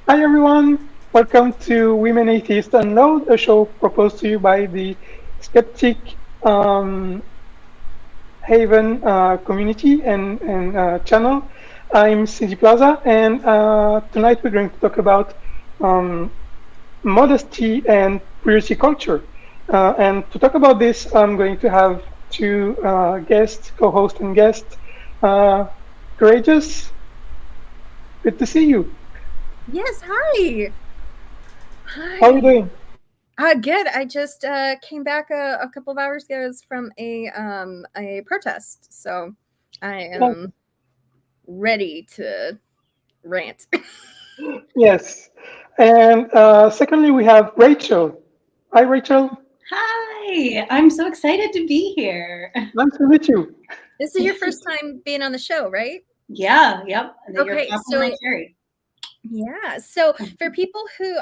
Hi everyone, welcome to Women Atheists UNLOAD, a show proposed to you by the Skeptic um, Haven community and channel. I'm Cindy Plaza, and tonight we're going to talk about um, modesty and purity culture. And to talk about this, I'm going to have two guests, co-host and guest. Uh, Courageous, good to see you. Yes, hi. How are you Hi. doing? Good. I just came back a couple of hours ago from a protest, so I am ready to rant. Yes. And secondly, we have Rachel. Hi, Rachel. Hi, I'm so excited to be here. Nice to meet you. This is your first time being on the show, right? Yeah, yep. You're Okay, popping my so cherry. yeah, so for people who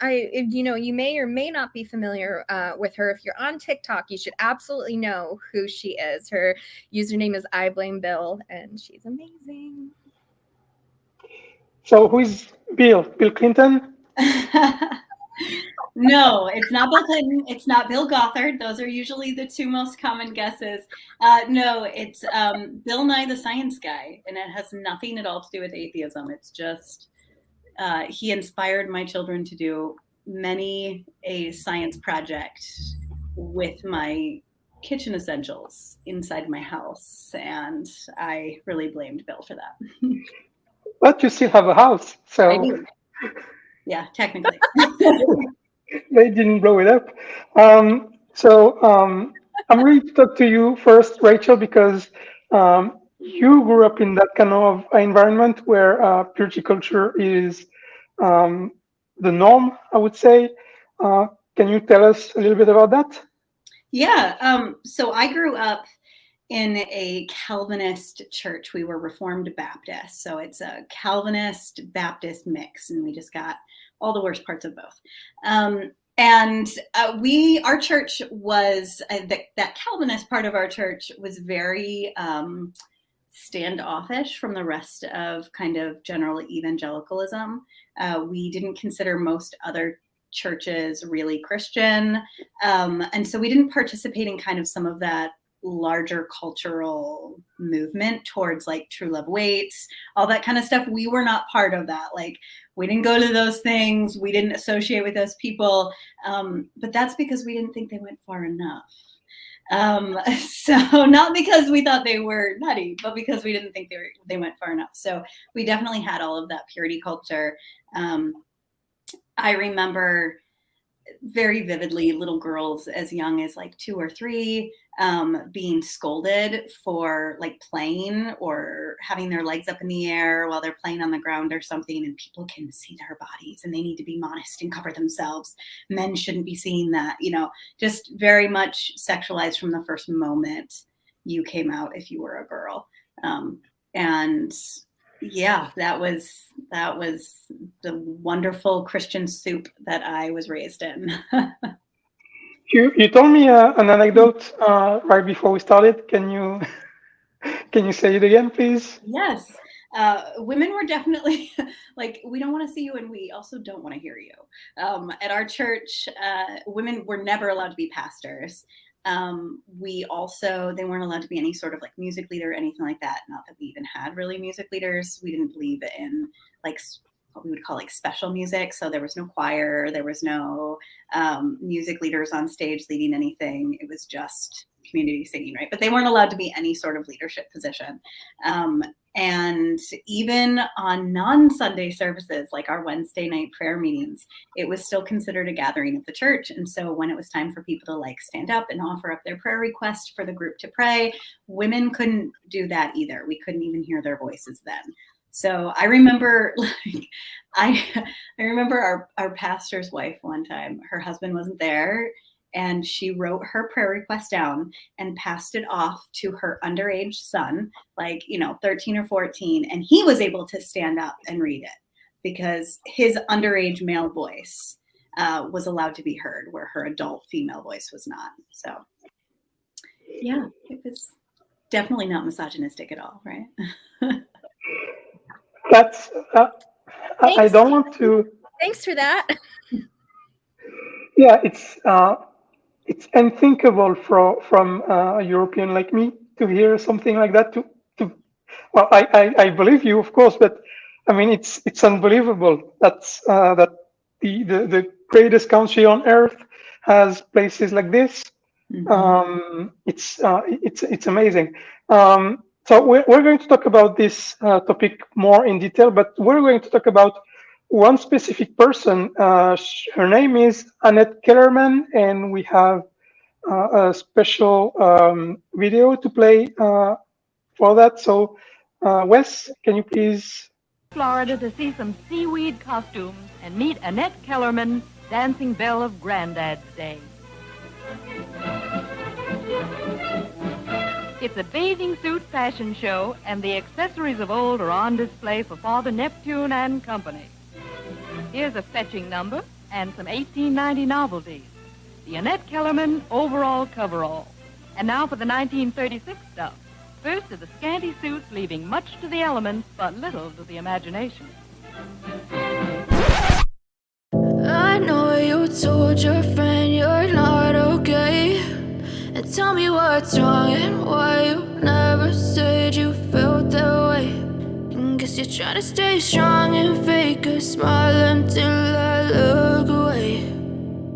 you may or may not be familiar with her, if you're on TikTok, you should absolutely know who she is. Her username is I blame Bill, and she's amazing. So, who is Bill? Bill Clinton? No, it's not Bill Clinton. It's not Bill Gothard. Those are usually the two most common guesses. No, it's Bill Nye the Science Guy, and it has nothing at all to do with atheism. It's just he inspired my children to do many a science project with my kitchen essentials inside my house, and I really blamed Bill for that. But you still have a house, I so do. Yeah, technically. they didn't blow it up. I'm ready to talk to you first, Rachel, because you grew up in that kind of environment where purity culture is um, the norm, I would say. Uh, can you tell us a little bit about that? Yeah. So I grew up in a Calvinist church. We were Reformed Baptist. So it's a Calvinist Baptist mix, and we just got all the worst parts of both. And our church was, that Calvinist part of our church was very standoffish from the rest of kind of general evangelicalism. We didn't consider most other churches really Christian. And so we didn't participate in kind of some of that larger cultural movement towards like True Love Waits, all that kind of stuff. We were not part of that. Like, we didn't go to those things. We didn't associate with those people. But that's because we didn't think they went far enough. So not because we thought they were nutty, but because we didn't think they went far enough. So we definitely had all of that purity culture. I remember very vividly little girls as young as like 2 or 3 being scolded for like playing or having their legs up in the air while they're playing on the ground or something, and people can see their bodies and they need to be modest and cover themselves. Men shouldn't be seeing that, just very much sexualized from the first moment you came out if you were a girl. And yeah, that was the wonderful Christian soup that I was raised in. You told me an anecdote right before we started. Can you can you say it again, please? Yes. Women were definitely like, we don't want to see you, and we also don't want to hear you. At our church, women were never allowed to be pastors. They weren't allowed to be any sort of like music leader or anything like that. Not that we even had really music leaders. We didn't believe in like what we would call like special music. So there was no choir, there was no music leaders on stage leading anything. It was just community singing, right? But they weren't allowed to be any sort of leadership position. And even on non-Sunday services, like our Wednesday night prayer meetings, it was still considered a gathering of the church. And so when it was time for people to like stand up and offer up their prayer request for the group to pray, women couldn't do that either. We couldn't even hear their voices then. So I remember like I remember our pastor's wife one time, her husband wasn't there, and she wrote her prayer request down and passed it off to her underage son, like, 13 or 14, and he was able to stand up and read it because his underage male voice was allowed to be heard, where her adult female voice was not. So yeah, it was definitely not misogynistic at all, right? That's I don't want to. Thanks for that. Yeah, it's unthinkable from a European like me to hear something like that. To well, I believe you, of course, but I mean, it's unbelievable. That the greatest country on earth has places like this. It's amazing. So we're going to talk about this topic more in detail, but we're going to talk about one specific person. Her name is Annette Kellerman, and we have a special video to play for that. So, Wes, can you please? Florida to see some seaweed costumes and meet Annette Kellerman, dancing belle of Grandad's Day. It's a bathing suit fashion show, and the accessories of old are on display for Father Neptune and company. Here's a fetching number and some 1890 novelties. The Annette Kellerman overall coverall. And now for the 1936 stuff. First are the scanty suits, leaving much to the elements, but little to the imagination. I know you told your friend you're not okay. And tell me what's wrong and why you never said you felt that way. And guess you're trying to stay strong and fake a smile until I look away.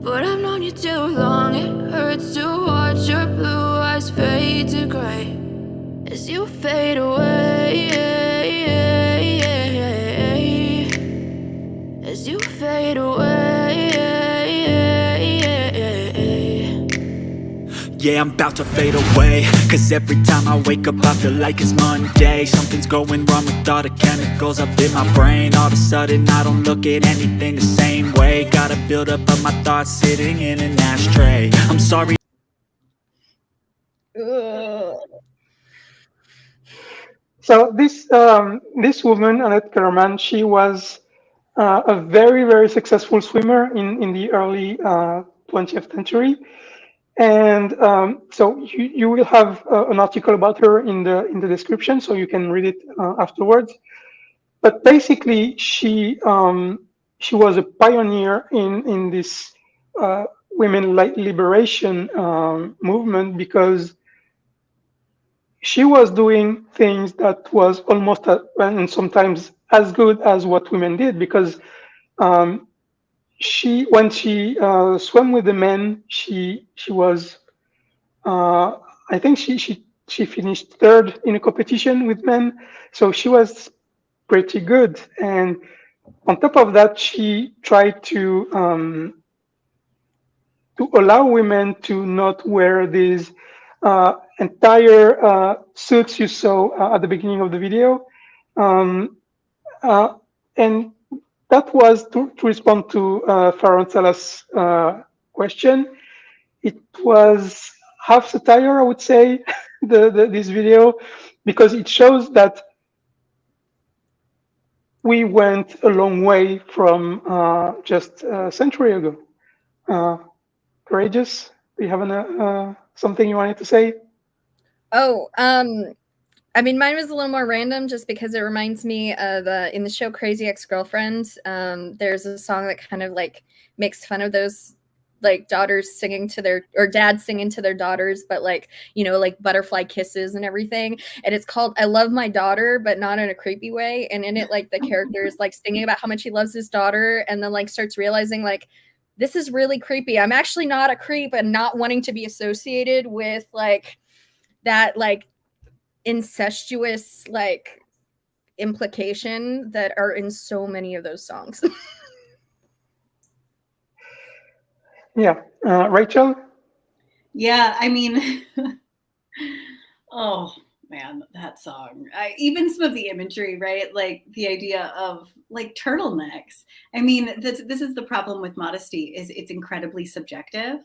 But I've known you too long, it hurts to watch your blue eyes fade to gray as you fade away, as you fade away. Yeah, I'm about to fade away, cause every time I wake up I feel like it's Monday. Something's going wrong with all the chemicals up in my brain. All of a sudden I don't look at anything the same way. Gotta build up of my thoughts sitting in an ashtray. I'm sorry. So this woman, Annette Kellerman, she was a very successful swimmer in the early 20th century. And so you will have an article about her in the description, so you can read it afterwards. But basically, she was a pioneer in this women liberation movement, because she was doing things that was almost and sometimes as good as what women did, because when she swam with the men, she was I think she finished third in a competition with men, so she was pretty good. And on top of that, she tried to allow women to not wear these entire suits you saw at the beginning of the video. And that was to respond to Farron Salah's question. It was half satire, I would say, this video, because it shows that we went a long way from just a century ago. Courageous, do you have something you wanted to say? Oh, I mean, mine was a little more random just because it reminds me of in the show Crazy Ex-Girlfriend. There's a song that kind of like makes fun of those like daughters singing to their, or dads singing to their daughters, but like, you know, like butterfly kisses and everything. And it's called I Love My Daughter, but not in a creepy way. And in it, like the character is like singing about how much he loves his daughter, and then like starts realizing like, this is really creepy. I'm actually not a creep, and not wanting to be associated with like that like incestuous like implication that are in so many of those songs. Yeah. Rachel? Yeah, I mean, oh man, that song. Even some of the imagery, right? Like the idea of like turtlenecks. I mean, this is the problem with Modesty, is it's incredibly subjective.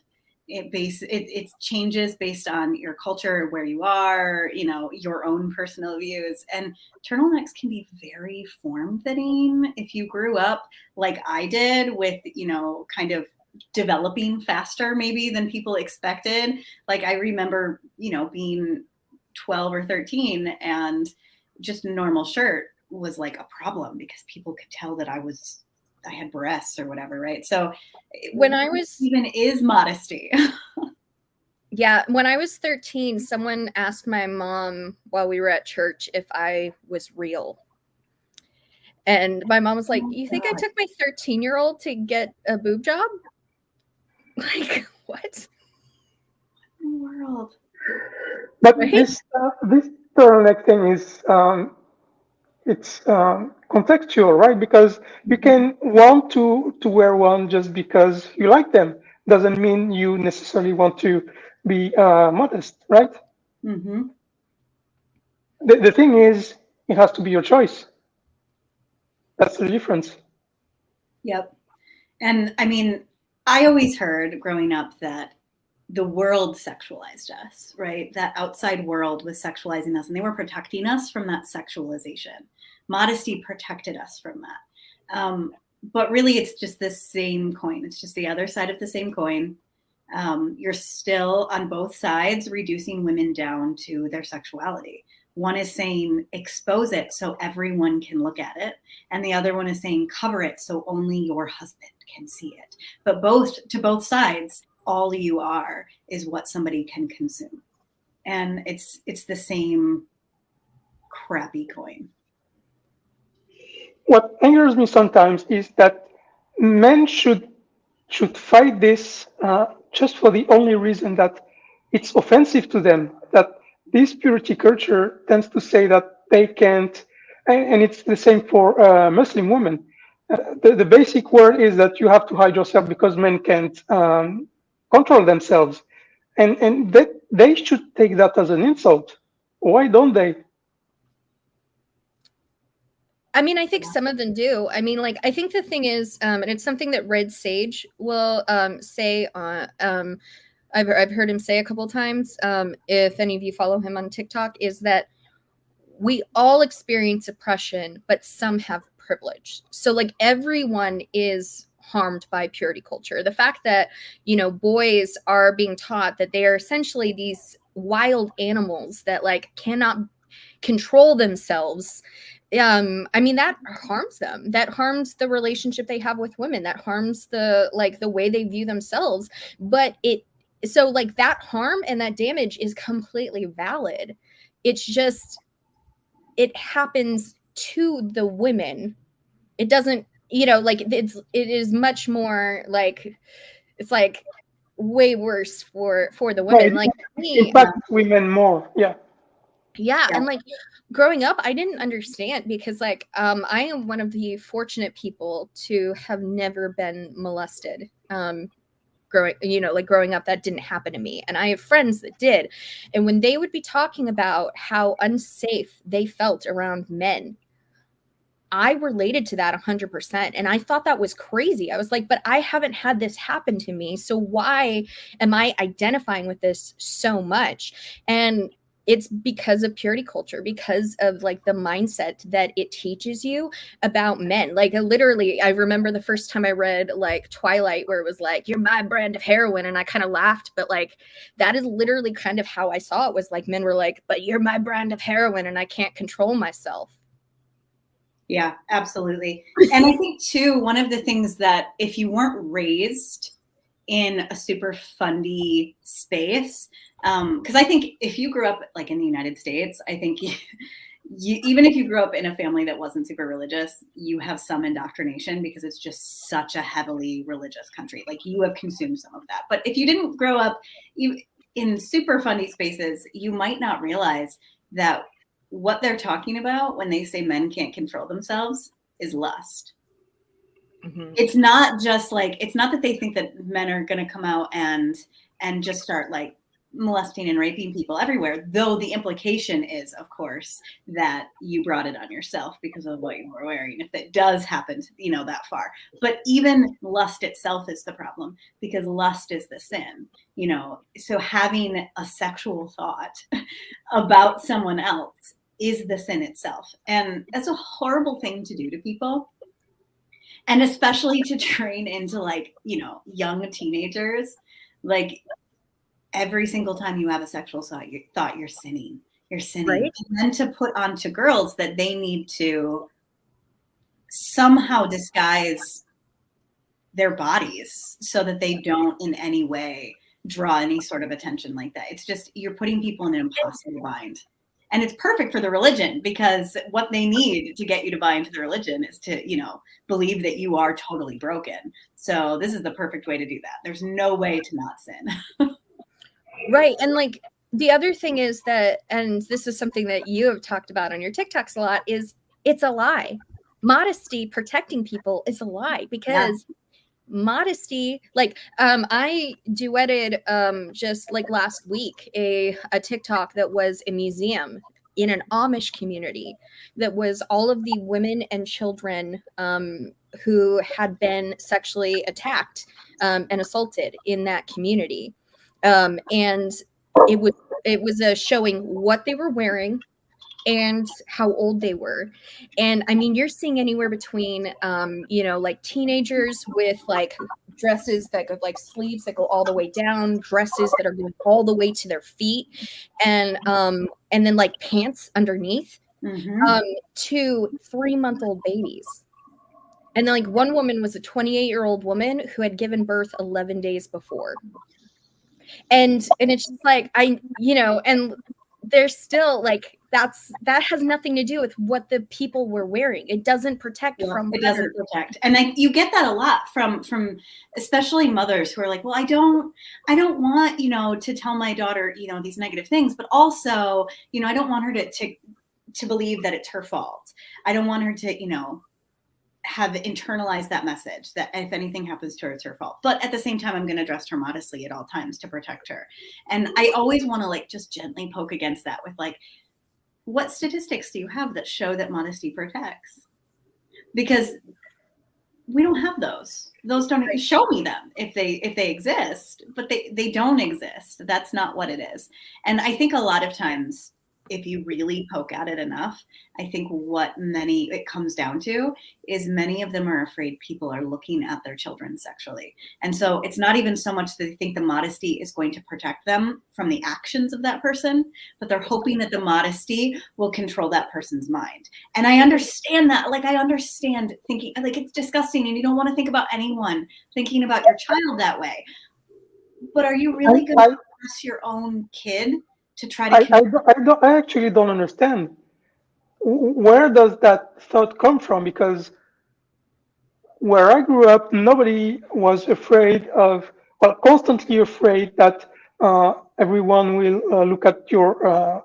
It changes based on your culture, where you are, you know, your own personal views. And turtlenecks can be very form-fitting. If you grew up like I did, with, you know, kind of developing faster maybe than people expected. Like I remember, you know, being 12 or 13 and just a normal shirt was like a problem because people could tell that I had breasts or whatever, right? So when I was even is modesty. Yeah, when I was 13, someone asked my mom while we were at church if I was real. And my mom was like, "You think I took my 13-year-old to get a boob job?" Like, what? In the world. But Right? this turtleneck thing is it's contextual, right? Because you can want to wear one just because you like them. Doesn't mean you necessarily want to be modest, right? Mm-hmm. The thing is, it has to be your choice. That's the difference. Yep. And I mean, I always heard growing up that the world sexualized us, right? That outside world was sexualizing us and they were protecting us from that sexualization. Modesty protected us from that. But really, it's just the same coin. It's just the other side of the same coin. You're still on both sides reducing women down to their sexuality. One is saying expose it so everyone can look at it, and the other one is saying cover it so only your husband can see it. But to both sides, all you are is what somebody can consume, and it's the same crappy coin. What angers me sometimes is that men should fight this just for the only reason that it's offensive to them. That this purity culture tends to say that they can't, and it's the same for Muslim women. The basic word is that you have to hide yourself because men can't control themselves, and that they should take that as an insult. Why don't they? I mean, I think some of them do. I mean, like, I think the thing is, and it's something that Red Sage will say on, I've heard him say a couple times, if any of you follow him on TikTok, is that we all experience oppression, but some have privilege. So, like, everyone is harmed by purity culture. The fact that, you know, boys are being taught that they are essentially these wild animals that, like, cannot control themselves. I mean, that harms them. That harms the relationship they have with women. That harms the way they view themselves. But so like that harm and that damage is completely valid. It's just, it happens to the women. It doesn't, you know, like it is much more like, it's like way worse for the women. Like me, It impacts women more. Yeah. yeah, and like growing up, I didn't understand because like I am one of the fortunate people to have never been molested. Growing up, that didn't happen to me, and I have friends that did. And when they would be talking about how unsafe they felt around men, I related to that 100%. And I thought that was crazy. I was like, but I haven't had this happen to me. So why am I identifying with this so much? And it's because of purity culture, because of like the mindset that it teaches you about men. Like literally, I remember the first time I read like Twilight, where it was like, you're my brand of heroin. And I kind of laughed, but like, that is literally kind of how I saw it, was like men were like, but you're my brand of heroin and I can't control myself. Yeah, absolutely. And I think too, one of the things that if you weren't raised in a super fundy space, because I think if you grew up like in the United States, I think even if you grew up in a family that wasn't super religious, you have some indoctrination because it's just such a heavily religious country. Like you have consumed some of that. But if you didn't grow up in super fundy spaces, you might not realize that what they're talking about when they say men can't control themselves is lust. Mm-hmm. It's not just like, it's not that they think that men are going to come out and just start like molesting and raping people everywhere, though the implication is, of course, that you brought it on yourself because of what you were wearing, if it does happen, that far. But even lust itself is the problem, because lust is the sin, so having a sexual thought about someone else is the sin itself. And that's a horrible thing to do to people. And especially to train into like, young teenagers, like every single time you have a sexual thought, you're sinning. you're sinning. Right. And then to put onto girls that they need to somehow disguise their bodies so that they don't in any way draw any sort of attention like that. It's just, you're putting people in an impossible bind. And it's perfect for the religion, because what they need to get you to buy into the religion is to, you know, believe that you are totally broken. So this is the perfect way to do that. There's no way to not sin. Right. And like the other thing is that, and this is something that you have talked about on your TikToks a lot, is it's a lie. Modesty protecting people is a lie, because modesty, like I duetted just like last week a TikTok that was a museum in an Amish community that was all of the women and children who had been sexually attacked and assaulted in that community, and it was a showing what they were wearing and how old they were. And I mean, you're seeing anywhere between you know, like teenagers with like dresses that go like sleeves that go all the way down, dresses that are going all the way to their feet, and then like pants underneath, to 3-month-old babies. And then like one woman was a 28-year-old woman who had given birth 11 days before. And it's just like, you know, and there's still like, that has nothing to do with what the people were wearing. It doesn't protect from. It doesn't protect. And you get that a lot from especially mothers who are like, well, I don't want, you know, to tell my daughter, you know, these negative things, but also, you know, I don't want her to believe that it's her fault. I don't want her to, you know, have internalized that message that if anything happens to her, it's her fault. But at the same time, I'm going to dress her modestly at all times to protect her. And I always want to like just gently poke against that with like, what statistics do you have that show that modesty protects? Because we don't have those. Those don't show me them if they exist, but they don't exist. That's not what it is. And I think a lot of times, if you really poke at it enough, I think what it comes down to is many of them are afraid people are looking at their children sexually. And so it's not even so much that they think the modesty is going to protect them from the actions of that person, but they're hoping that the modesty will control that person's mind. And I understand that. Like, I understand thinking, like, it's disgusting and you don't want to think about anyone thinking about your child that way. But are you really going to press your own kid to try to I actually don't understand. Where does that thought come from? Because where I grew up, nobody was afraid of, well, constantly afraid that everyone will look at your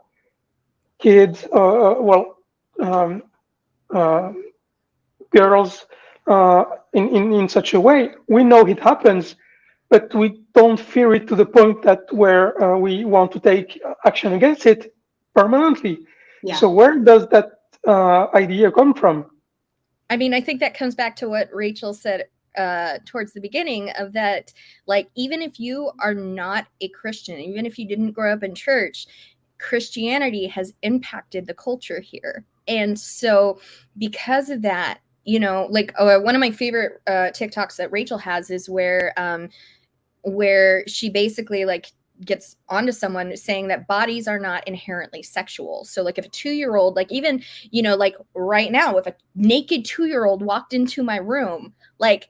kids, girls in such a way. We know it happens, but we don't fear it to the point that where we want to take action against it permanently. Yeah. So where does that idea come from? I mean, I think that comes back to what Rachel said towards the beginning of that, like, even if you are not a Christian, even if you didn't grow up in church, Christianity has impacted the culture here. And so because of that, you know, like one of my favorite TikToks that Rachel has is where she basically like gets onto someone saying that bodies are not inherently sexual. So like if a 2-year-old, like even, you know, like right now, if a naked 2-year-old walked into my room, like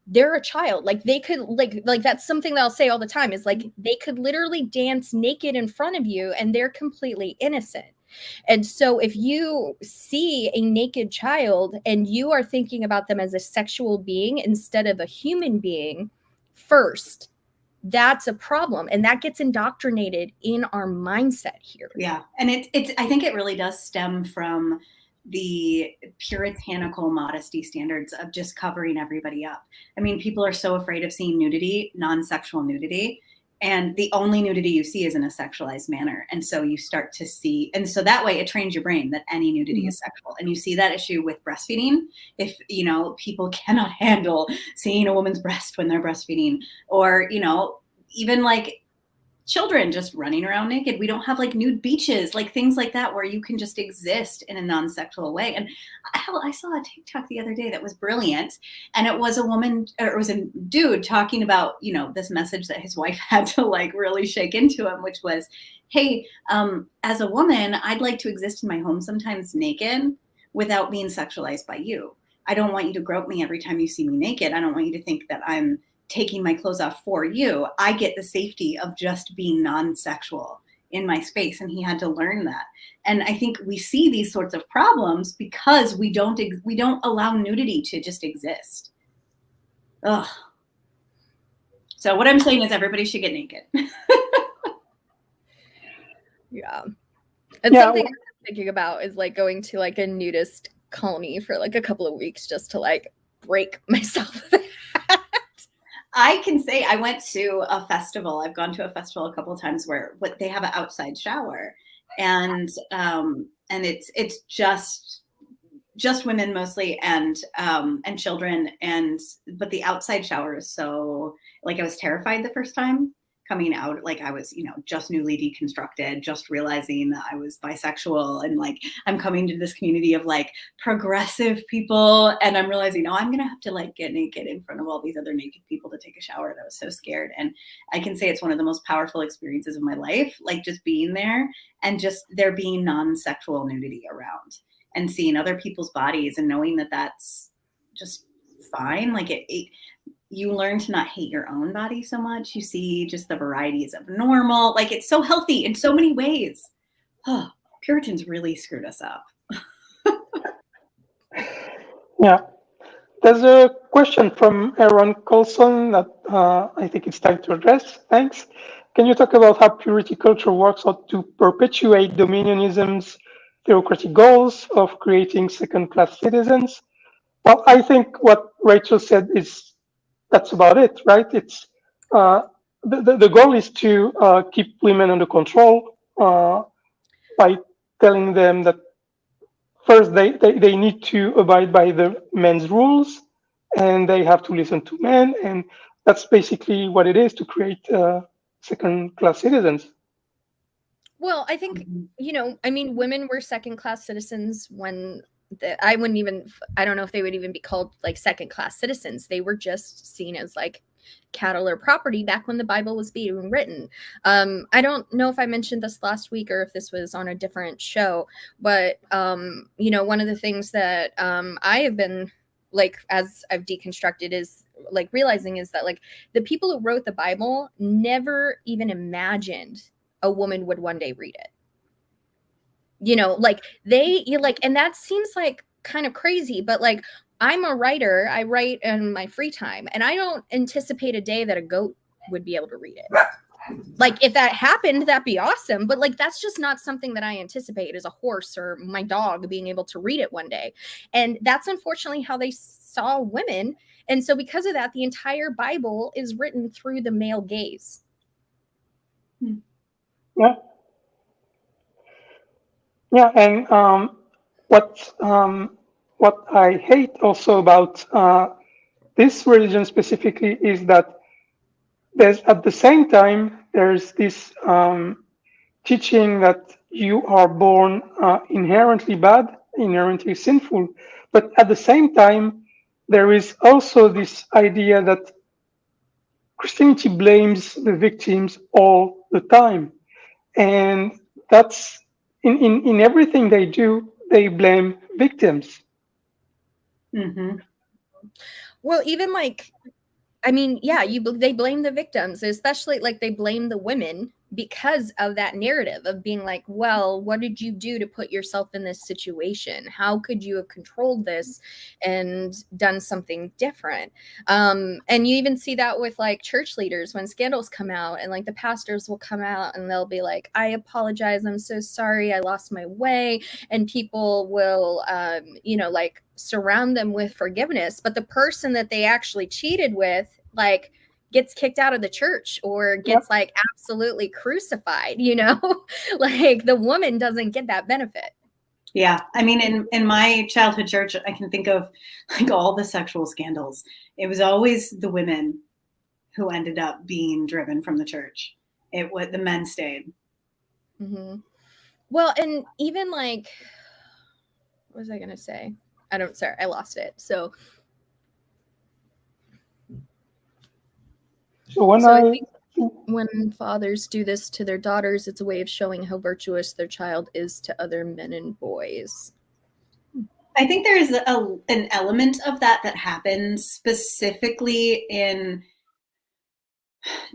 they're a child, like they could like that's something that I'll say all the time is like they could literally dance naked in front of you and they're completely innocent. And so if you see a naked child and you are thinking about them as a sexual being instead of a human being first, that's a problem. And that gets indoctrinated in our mindset here. Yeah. And it's I think it really does stem from the puritanical modesty standards of just covering everybody up. I mean, people are so afraid of seeing nudity, non-sexual nudity, and the only nudity you see is in a sexualized manner. And so you start to see, and so that way it trains your brain that any nudity is sexual. And you see that issue with breastfeeding. If, you know, people cannot handle seeing a woman's breast when they're breastfeeding, or, you know, even like children just running around naked. We don't have like nude beaches, like things like that, where you can just exist in a non-sexual way. And hell, I saw a TikTok the other day that was brilliant. And it was a woman, or it was a dude talking about, you know, this message that his wife had to like really shake into him, which was, hey, as a woman, I'd like to exist in my home sometimes naked without being sexualized by you. I don't want you to grope me every time you see me naked. I don't want you to think that I'm taking my clothes off for you. I get the safety of just being non-sexual in my space. And he had to learn that. And I think we see these sorts of problems because we don't allow nudity to just exist. Ugh. So what I'm saying is everybody should get naked. Yeah. And something I'm thinking about is like going to like a nudist colony for like a couple of weeks just to like break myself. I can say I went to a festival. I've gone to a festival a couple of times where they have an outside shower, and it's just women mostly, and children, but the outside shower is so, like, I was terrified the first time coming out. Like, I was, you know, just newly deconstructed, just realizing that I was bisexual, and like I'm coming to this community of like progressive people, and I'm realizing, oh, I'm gonna have to like get naked in front of all these other naked people to take a shower. And I was so scared. And I can say it's one of the most powerful experiences of my life, like just being there and just there being non-sexual nudity around and seeing other people's bodies and knowing that that's just fine. Like you learn to not hate your own body so much. You see just the varieties of normal. Like, it's so healthy in so many ways. Oh, Puritans really screwed us up. Yeah. There's a question from Aaron Coalson that I think it's time to address. Thanks. Can you talk about how purity culture works out to perpetuate dominionism's theocratic goals of creating second-class citizens? Well, I think what Rachel said that's about it, right? It's the goal is to keep women under control by telling them that first they need to abide by the men's rules, and they have to listen to men, and that's basically what it is to create second-class citizens. Well, I think, you know, I mean, women were second-class citizens when I don't know if they would even be called like second-class citizens. They were just seen as like cattle or property back when the Bible was being written. I don't know if I mentioned this last week or if this was on a different show, but, you know, one of the things that I have been like, as I've deconstructed, is like realizing is that like the people who wrote the Bible never even imagined a woman would one day read it. You know, like and that seems like kind of crazy, but like I'm a writer, I write in my free time, and I don't anticipate a day that a goat would be able to read it. Like, if that happened, that'd be awesome, but like that's just not something that I anticipate as a horse or my dog being able to read it one day. And that's unfortunately how they saw women. And so because of that, the entire Bible is written through the male gaze. Yeah. Yeah, and what I hate also about this religion specifically is that there's at the same time there's this teaching that you are born inherently bad, inherently sinful, but at the same time there is also this idea that Christianity blames the victims all the time, and that's in everything they do, they blame victims. Mm-hmm. Well, even like, I mean, yeah, they blame the victims, especially like they blame the women because of that narrative of being like, well, what did you do to put yourself in this situation? How could you have controlled this and done something different? And you even see that with like church leaders when scandals come out, and like the pastors will come out and they'll be like, I apologize, I'm so sorry, I lost my way. And people will, you know, like surround them with forgiveness, but the person that they actually cheated with, like, gets kicked out of the church or gets like absolutely crucified, you know. Like the woman doesn't get that benefit. Yeah, I mean, in my childhood church, I can think of like all the sexual scandals. It was always the women who ended up being driven from the church. The men stayed. Mm-hmm. Well, and even like, what was I gonna say? Sorry, I lost it. So I think when fathers do this to their daughters, it's a way of showing how virtuous their child is to other men and boys. I think there is an element of that happens specifically in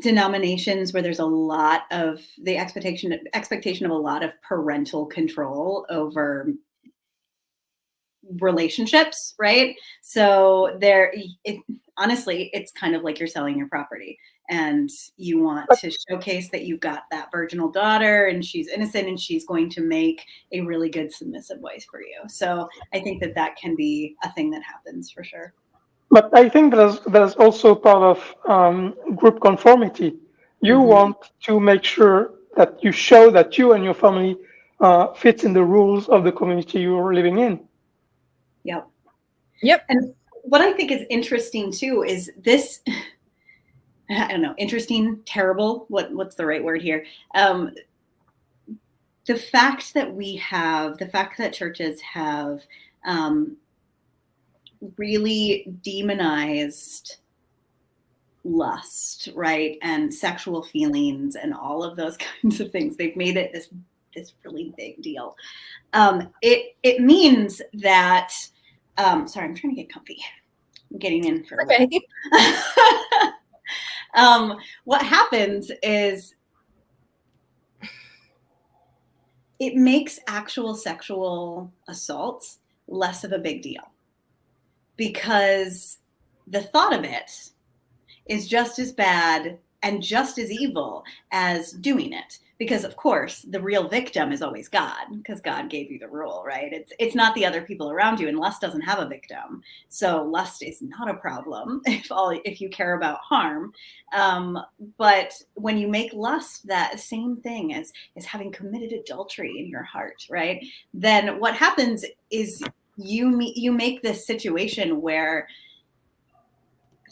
denominations where there's a lot of the expectation of a lot of parental control over relationships, right? So honestly, it's kind of like you're selling your property, and you want to showcase that you've got that virginal daughter and she's innocent and she's going to make a really good submissive wife for you. So I think that can be a thing that happens for sure. But I think there's also part of group conformity. You want to make sure that you show that you and your family fits in the rules of the community you're living in. Yep. And what I think is interesting too is this, I don't know, interesting, terrible, what's the right word here? The fact that churches have really demonized lust, right? And sexual feelings and all of those kinds of things. They've made it this really big deal. It means that, sorry, I'm trying to get comfy. I'm getting in for a while. What happens is it makes actual sexual assaults less of a big deal, because the thought of it is just as bad and just as evil as doing it. Because of course, the real victim is always God, because God gave you the rule, right? It's not the other people around you, and lust doesn't have a victim. So lust is not a problem if you care about harm. But when you make lust that same thing as having committed adultery in your heart, right? Then what happens is you make this situation where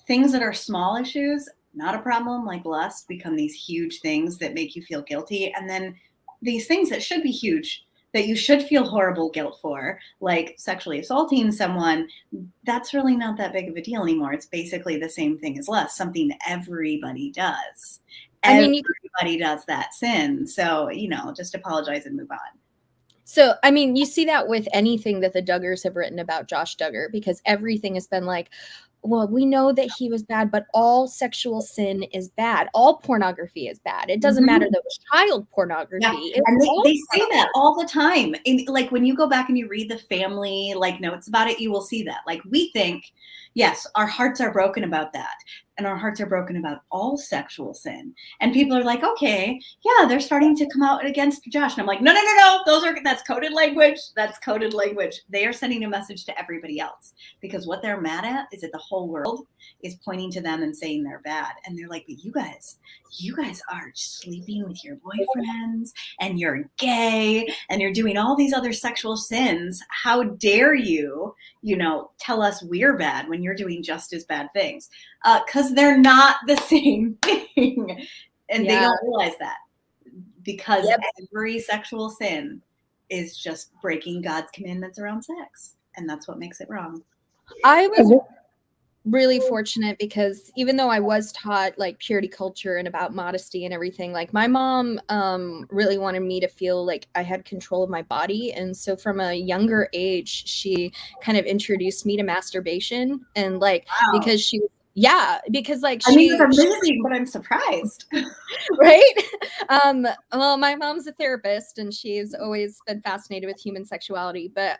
things that are small issues, not a problem, like lust, become these huge things that make you feel guilty. And then these things that should be huge, that you should feel horrible guilt for, like sexually assaulting someone, that's really not that big of a deal anymore. It's basically the same thing as lust, something that everybody does. Everybody does that sin. So, just apologize and move on. So, you see that with anything that the Duggars have written about Josh Duggar, because everything has been like, well, we know that he was bad, but all sexual sin is bad. All pornography is bad. It doesn't matter that it was child pornography. Yeah. And they say that all the time. Like when you go back and you read the family notes about it, you will see that. Like we think, yes, our hearts are broken about that. And our hearts are broken about all sexual sin. And people are like, okay, yeah, they're starting to come out against Josh. And I'm like, no. That's coded language. That's coded language. They are sending a message to everybody else, because what they're mad at is that the whole world is pointing to them and saying they're bad. And they're like, but you guys are sleeping with your boyfriends, and you're gay, and you're doing all these other sexual sins. How dare you, tell us we're bad when you're doing just as bad things? Because they're not the same thing. And they don't realize that, because every sexual sin is just breaking God's commandments around sex. And that's what makes it wrong. I was really fortunate, because even though I was taught purity culture and about modesty and everything, my mom really wanted me to feel like I had control of my body. And so from a younger age, she kind of introduced me to masturbation. And because she because it's amazing, but I'm surprised. Right? Well, my mom's a therapist, and she's always been fascinated with human sexuality, but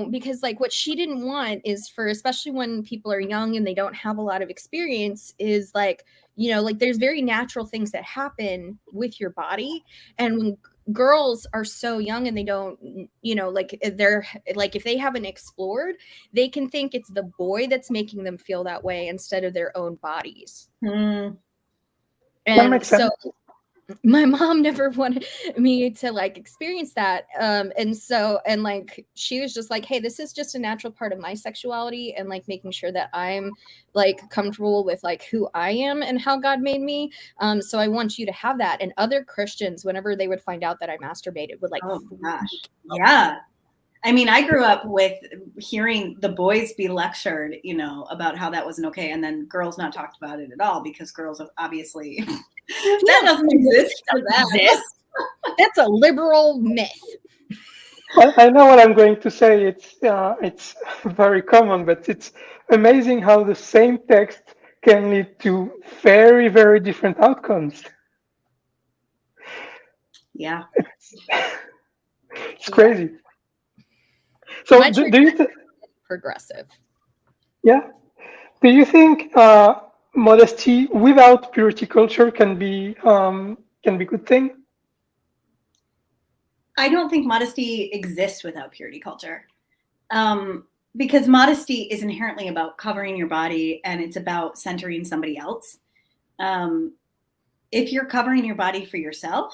because what she didn't want is for, especially when people are young and they don't have a lot of experience, is there's very natural things that happen with your body. And when girls are so young and they don't, they're if they haven't explored, they can think it's the boy that's making them feel that way instead of their own bodies. That makes sense. my mom never wanted me to like experience that. And like she was just like, hey, this is just a natural part of my sexuality, and like making sure that I'm like comfortable with like who I am and how God made me. So I want you to have that. And other Christians, whenever they would find out that I masturbated, would like, oh gosh, yeah. I mean, I grew up with hearing the boys be lectured, you know, about how that wasn't okay, and then girls not talked about it at all because girls have obviously that doesn't exist for them. That's a liberal myth. I know what I'm going to say. It's very common, but it's amazing how the same text can lead to very, very different outcomes. Yeah, It's crazy. So My do church you is progressive. yeah? Do you think modesty without purity culture can be good thing? I don't think modesty exists without purity culture. Because modesty is inherently about covering your body, and it's about centering somebody else. If you're covering your body for yourself,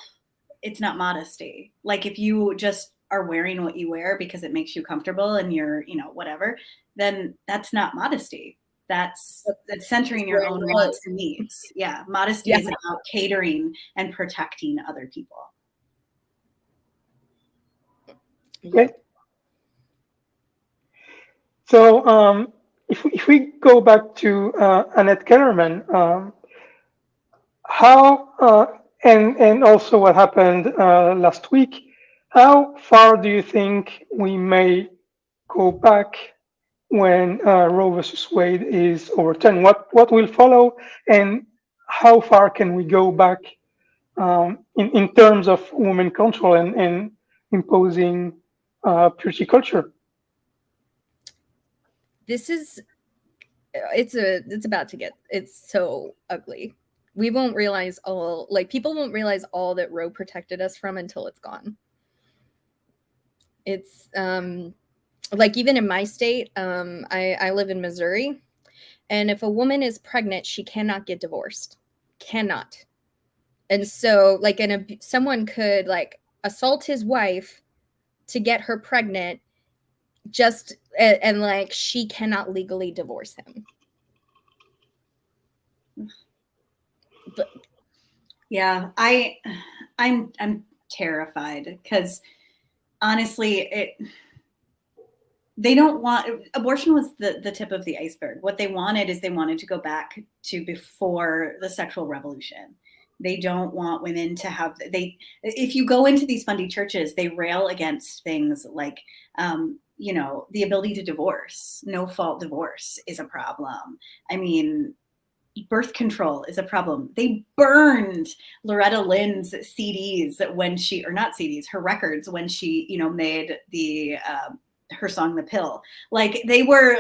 it's not modesty. Like if you just are wearing what you wear because it makes you comfortable and you're, you know, whatever, then that's not modesty. That's centering your own wants and needs. Yeah, modesty is about catering and protecting other people. Okay. So if we go back to Annette Kellerman, how and also what happened last week, how far do you think we may go back when Roe versus Wade is overturned? What will follow, and how far can we go back in terms of women control and imposing purity culture? It's about to get, it's so ugly. We won't realize all, like people won't realize all that Roe protected us from until it's gone. It's like even in my state, I live in Missouri, and if a woman is pregnant, she cannot get divorced. Cannot. And so like someone could like assault his wife to get her pregnant, just and like she cannot legally divorce him. But yeah, I'm terrified because honestly, they don't want, abortion was the tip of the iceberg. What they wanted is they wanted to go back to before the sexual revolution. They don't want women to have, if you go into these fundy churches, they rail against things like, you know, the ability to divorce. No fault divorce is a problem. I mean, birth control is a problem. They burned Loretta Lynn's CDs when she, or not CDs, her records when she, you know, made the, her song The Pill. Like they were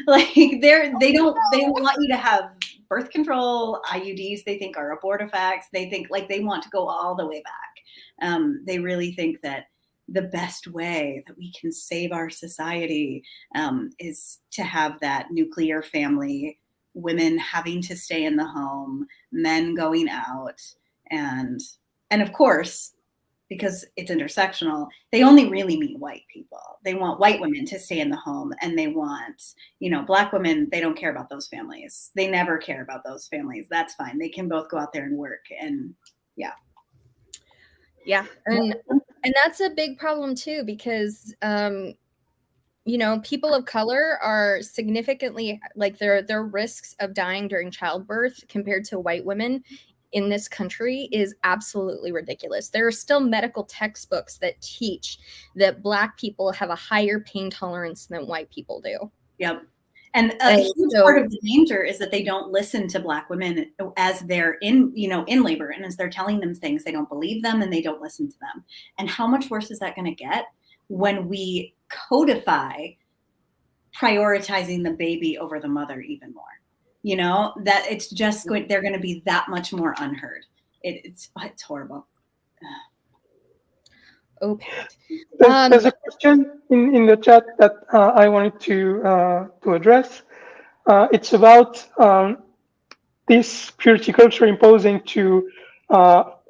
like they don't want you to have birth control. IUDs they think are abortifacts. They think like they want to go all the way back. They really think that the best way that we can save our society is to have that nuclear family, women having to stay in the home, men going out, and of course, because it's intersectional, they only really mean white people. They want white women to stay in the home, and they want, you know, black women, they don't care about those families. They never care about those families. That's fine. They can both go out there and work. And yeah. Yeah. And that's a big problem too, because, you know, people of color are significantly, like their risks of dying during childbirth compared to white women in this country is absolutely ridiculous. There are still medical textbooks that teach that Black people have a higher pain tolerance than white people do. Yep. And a huge part of the danger is that they don't listen to Black women as they're in labor, and as they're telling them things, they don't believe them and they don't listen to them. And how much worse is that going to get when we codify prioritizing the baby over the mother even more? You know, that it's just going, they're going to be that much more unheard. It's horrible. Oh, Pat. There's a question in the chat that I wanted to address. It's about this purity culture imposing to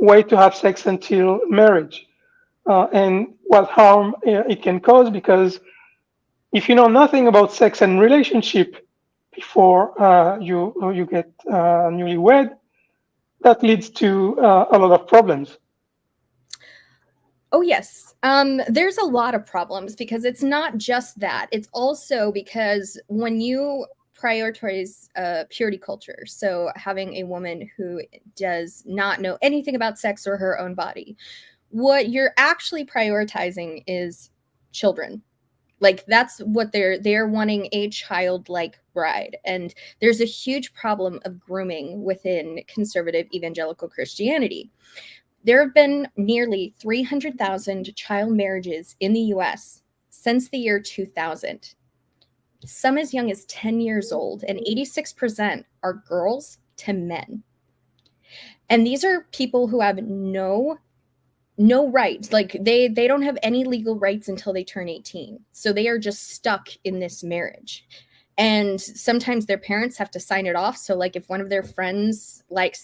wait to have sex until marriage, and what harm it can cause, because if you know nothing about sex and relationship before you get newlywed, that leads to a lot of problems. Oh, yes. There's a lot of problems because it's not just that. It's also because when you prioritize purity culture, so having a woman who does not know anything about sex or her own body, what you're actually prioritizing is children. Like that's what they're wanting, a childlike bride. And there's a huge problem of grooming within conservative evangelical Christianity. There have been nearly 300,000 child marriages in the US since the year 2000. Some as young as 10 years old, and 86% are girls to men. And these are people who have no rights. Like they don't have any legal rights until they turn 18. So they are just stuck in this marriage. And sometimes their parents have to sign it off. So like if one of their friends like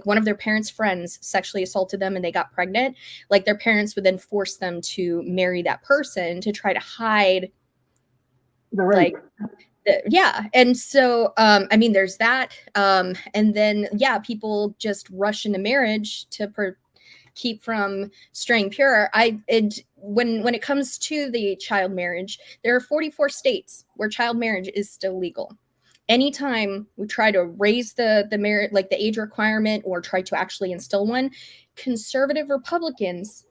one of their parents' friends sexually assaulted them and they got pregnant, like their parents would then force them to marry that person to try to hide The rape. yeah. And so I mean there's that, and then people just rush into marriage to keep from straying pure. When it comes to the child marriage, there are 44 states where child marriage is still legal. Anytime we try to raise the marriage, like the age requirement, or try to actually instill one, conservative Republicans,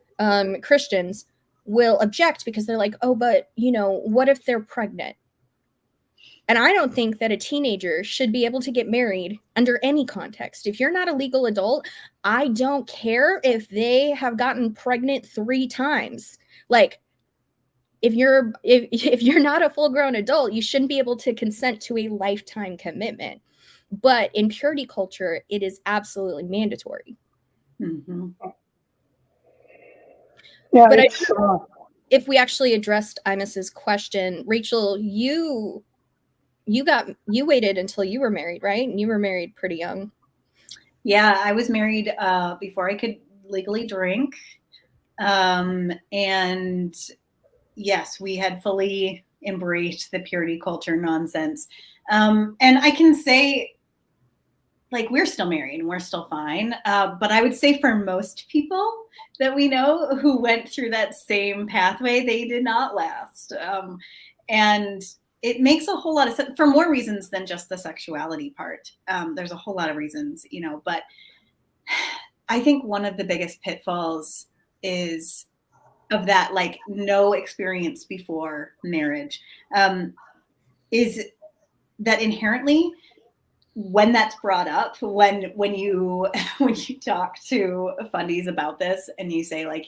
Christians will object because they're like, oh, but what if they're pregnant? And I don't think that a teenager should be able to get married under any context. If you're not a legal adult, I don't care if they have gotten pregnant 3 times. Like, if you're not a full-grown adult, you shouldn't be able to consent to a lifetime commitment. But in purity culture, it is absolutely mandatory. Mm-hmm. Yeah, but if we actually addressed Imus's question, Rachel, you waited until you were married, right? And you were married pretty young. Yeah, I was married before I could legally drink. And yes, we had fully embraced the purity culture nonsense. And I can say, like, we're still married and we're still fine. But I would say for most people that we know who went through that same pathway, they did not last. And it makes a whole lot of sense for more reasons than just the sexuality part. There's a whole lot of reasons, but I think one of the biggest pitfalls is of that, like, no experience before marriage, is that inherently when that's brought up, when you talk to fundies about this and you say, like,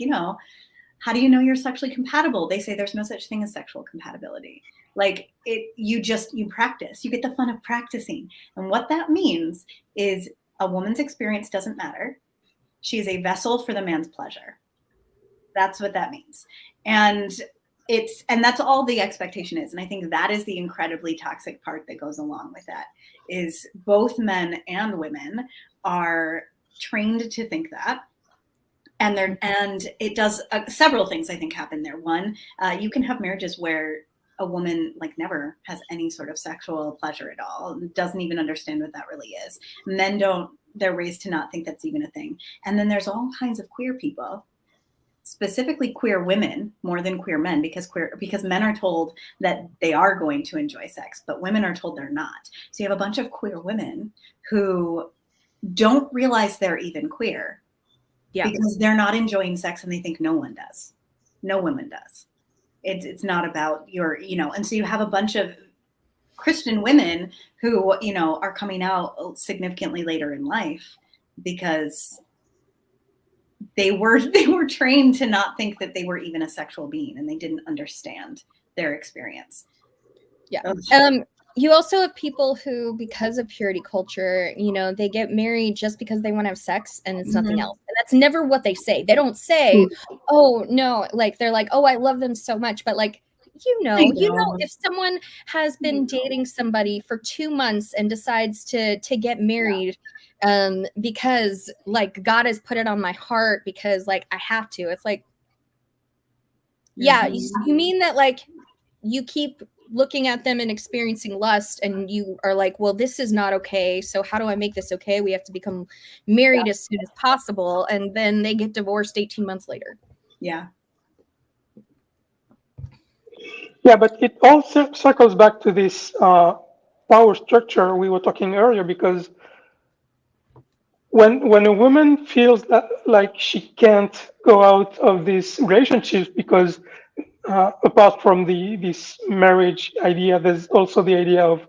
how do you know you're sexually compatible? They say there's no such thing as sexual compatibility. Like, you practice, you get the fun of practicing. And what that means is a woman's experience doesn't matter. She is a vessel for the man's pleasure. That's what that means. And that's all the expectation is. And I think that is the incredibly toxic part that goes along with that, is both men and women are trained to think that. And it does several things, I think, happen there. One, you can have marriages where a woman, like, never has any sort of sexual pleasure at all, doesn't even understand what that really is. Men they're raised to not think that's even a thing. And then there's all kinds of queer people, specifically queer women, more than queer men, because men are told that they are going to enjoy sex, but women are told they're not. So you have a bunch of queer women who don't realize they're even queer. Yeah. Because they're not enjoying sex and they think no one does. No woman does. It's not about and so you have a bunch of Christian women who, are coming out significantly later in life because they were trained to not think that they were even a sexual being, and they didn't understand their experience. Yeah. You also have people who, because of purity culture, they get married just because they want to have sex and it's nothing else. And that's never what they say. They don't say, oh, no, like, they're like, oh, I love them so much. But, like, if someone has been dating somebody for 2 months and decides to get married because like God has put it on my heart because like I have to. It's like, you mean that like you keep looking at them and experiencing lust and you are like, well, this is not okay. So how do I make this okay? We have to become married as soon as possible. And then they get divorced 18 months later. Yeah. Yeah, but it also circles back to this power structure we were talking earlier, because when a woman feels that like she can't go out of this relationship because apart from this marriage idea, there's also the idea of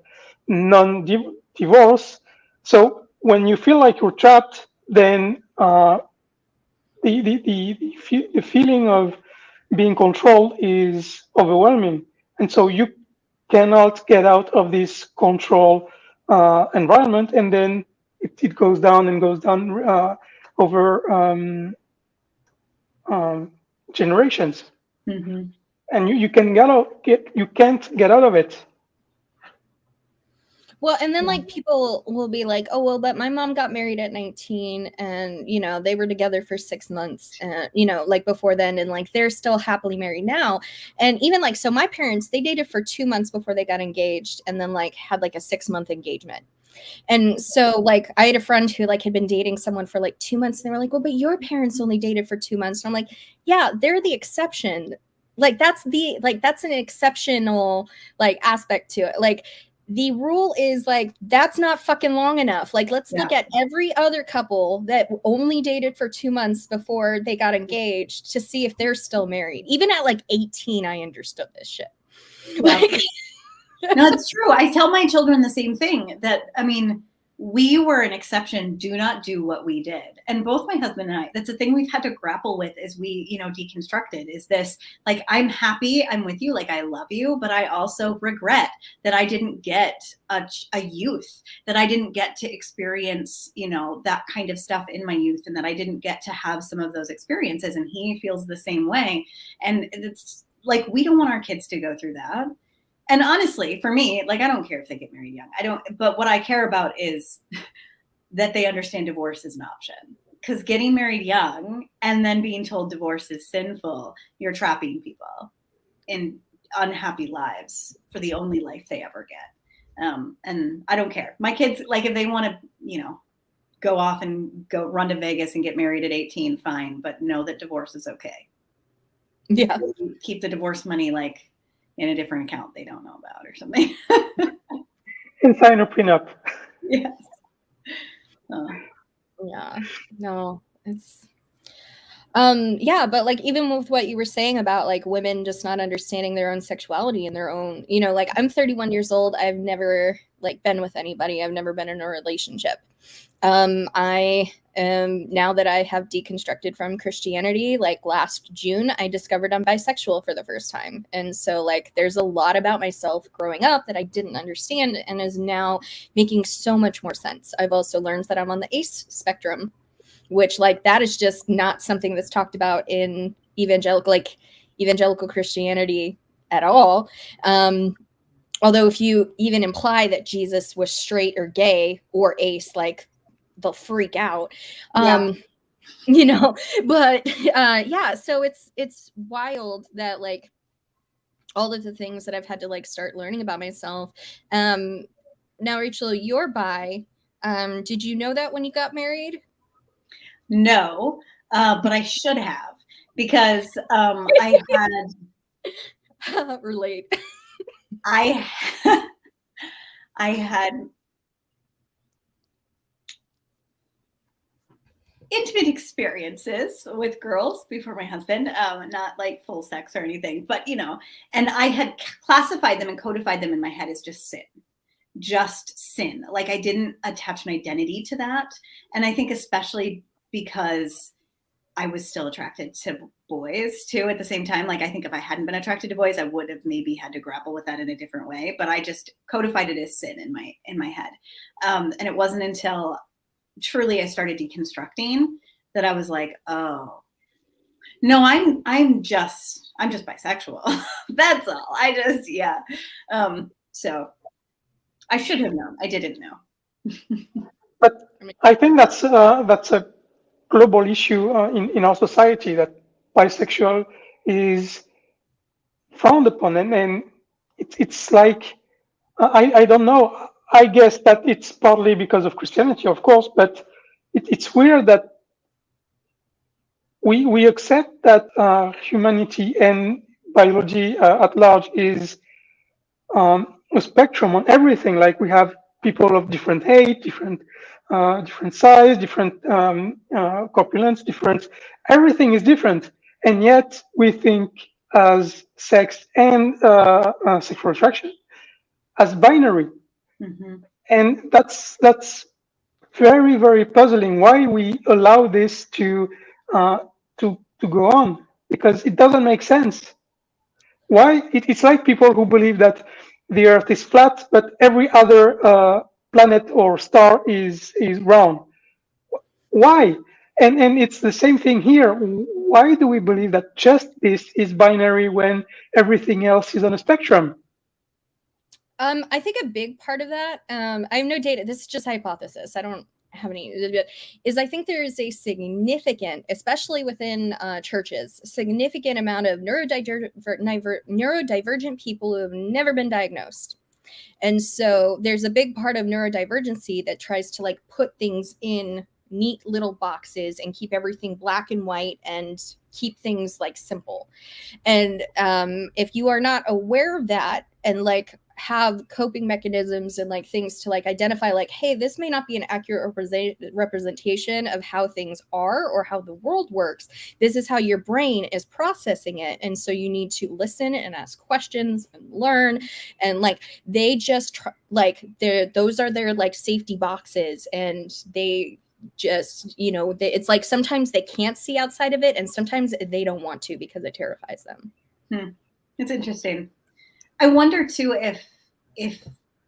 non-divorce. So when you feel like you're trapped, then the feeling of being controlled is overwhelming, and so you cannot get out of this control environment, and then it goes down and goes down over generations. Mm-hmm. And you can't get out of it. Well, and then like people will be like, oh, well, but my mom got married at 19 and, you know, they were together for 6 months, you know, like before then. And like, they're still happily married now. And even like, so my parents, they dated for 2 months before they got engaged and then like had like a 6-month engagement. And so like, I had a friend who like had been dating someone for like 2 months. And they were like, well, but your parents only dated for 2 months. And I'm like, yeah, they're the exception. Like, that's an exceptional like aspect to it. Like, the rule is like, that's not fucking long enough. Like, let's look at every other couple that only dated for 2 months before they got engaged to see if they're still married. Even at like 18, I understood this shit. Like, no, it's true. I tell my children the same thing, that, I mean, we were an exception. Do not do what we did. And both my husband and I, that's a thing we've had to grapple with as we, you know, deconstructed, is this, like, I'm happy I'm with you, like I love you, but I also regret that I didn't get a youth, that I didn't get to experience, you know, that kind of stuff in my youth, and that I didn't get to have some of those experiences. And he feels the same way. And it's like, we don't want our kids to go through that. And honestly, for me, like, I don't care if they get married young. But what I care about is that they understand divorce is an option. Because getting married young and then being told divorce is sinful, you're trapping people in unhappy lives for the only life they ever get. And I don't care. My kids, like, if they want to, you know, go off and go run to Vegas and get married at 18, fine. But know that divorce is okay. Yeah. Keep the divorce money, like, in a different account they don't know about or something. And sign a prenup. Yes. Yeah. No, it's yeah, but like, even with what you were saying about like women just not understanding their own sexuality and their own, you know, like, I'm 31 years old. I've never like been with anybody. I've never been in a relationship. I am, now that I have deconstructed from Christianity, like last June, I discovered I'm bisexual for the first time. And so like, there's a lot about myself growing up that I didn't understand and is now making so much more sense. I've also learned that I'm on the ace spectrum, which like, that is just not something that's talked about in evangelical Christianity at all. Although if you even imply that Jesus was straight or gay or ace, like, they'll freak out. You know, but yeah, so it's wild that like all of the things that I've had to like start learning about myself. Now, Rachel, you're bi. Did you know that when you got married? No, but I should have, because I had relate. I had intimate experiences with girls before my husband, not like full sex or anything, but, you know, and I had classified them and codified them in my head as just sin. Like, I didn't attach an identity to that. And I think especially because I was still attracted to boys too at the same time. Like, I think if I hadn't been attracted to boys, I would have maybe had to grapple with that in a different way, but I just codified it as sin in my head. And it wasn't until truly I started deconstructing that I was like, oh, No, I'm just bisexual. That's all. So I should have known. I didn't know. But I think that's a global issue in our society, that bisexual is frowned upon, and it's like I don't know. I guess that it's partly because of Christianity, of course, but it's weird that we accept that humanity and biology at large is a spectrum on everything. Like we have people of different height, different size, different corpulence, different. Everything is different, and yet we think as sex and sexual attraction as binary, and that's very, very puzzling. Why we allow this to go on, because it doesn't make sense. Why? It's like people who believe that the Earth is flat, but every other planet or star is round. Why? And it's the same thing here. Why do we believe that just this is binary when everything else is on a spectrum? I think a big part of that, I have no data. This is just hypothesis. I don't have any. Is I think there is a significant, especially within churches, significant amount of neurodivergent people who have never been diagnosed. And so there's a big part of neurodivergency that tries to like put things in neat little boxes and keep everything black and white and keep things like simple. And if you are not aware of that and like have coping mechanisms and like things to like identify like, hey, this may not be an accurate representation of how things are or how the world works. This is how your brain is processing it. And so you need to listen and ask questions and learn. And like they just those are their like safety boxes, and they just, you know, it's like sometimes they can't see outside of it, and sometimes they don't want to because it terrifies them. It's interesting. I wonder too if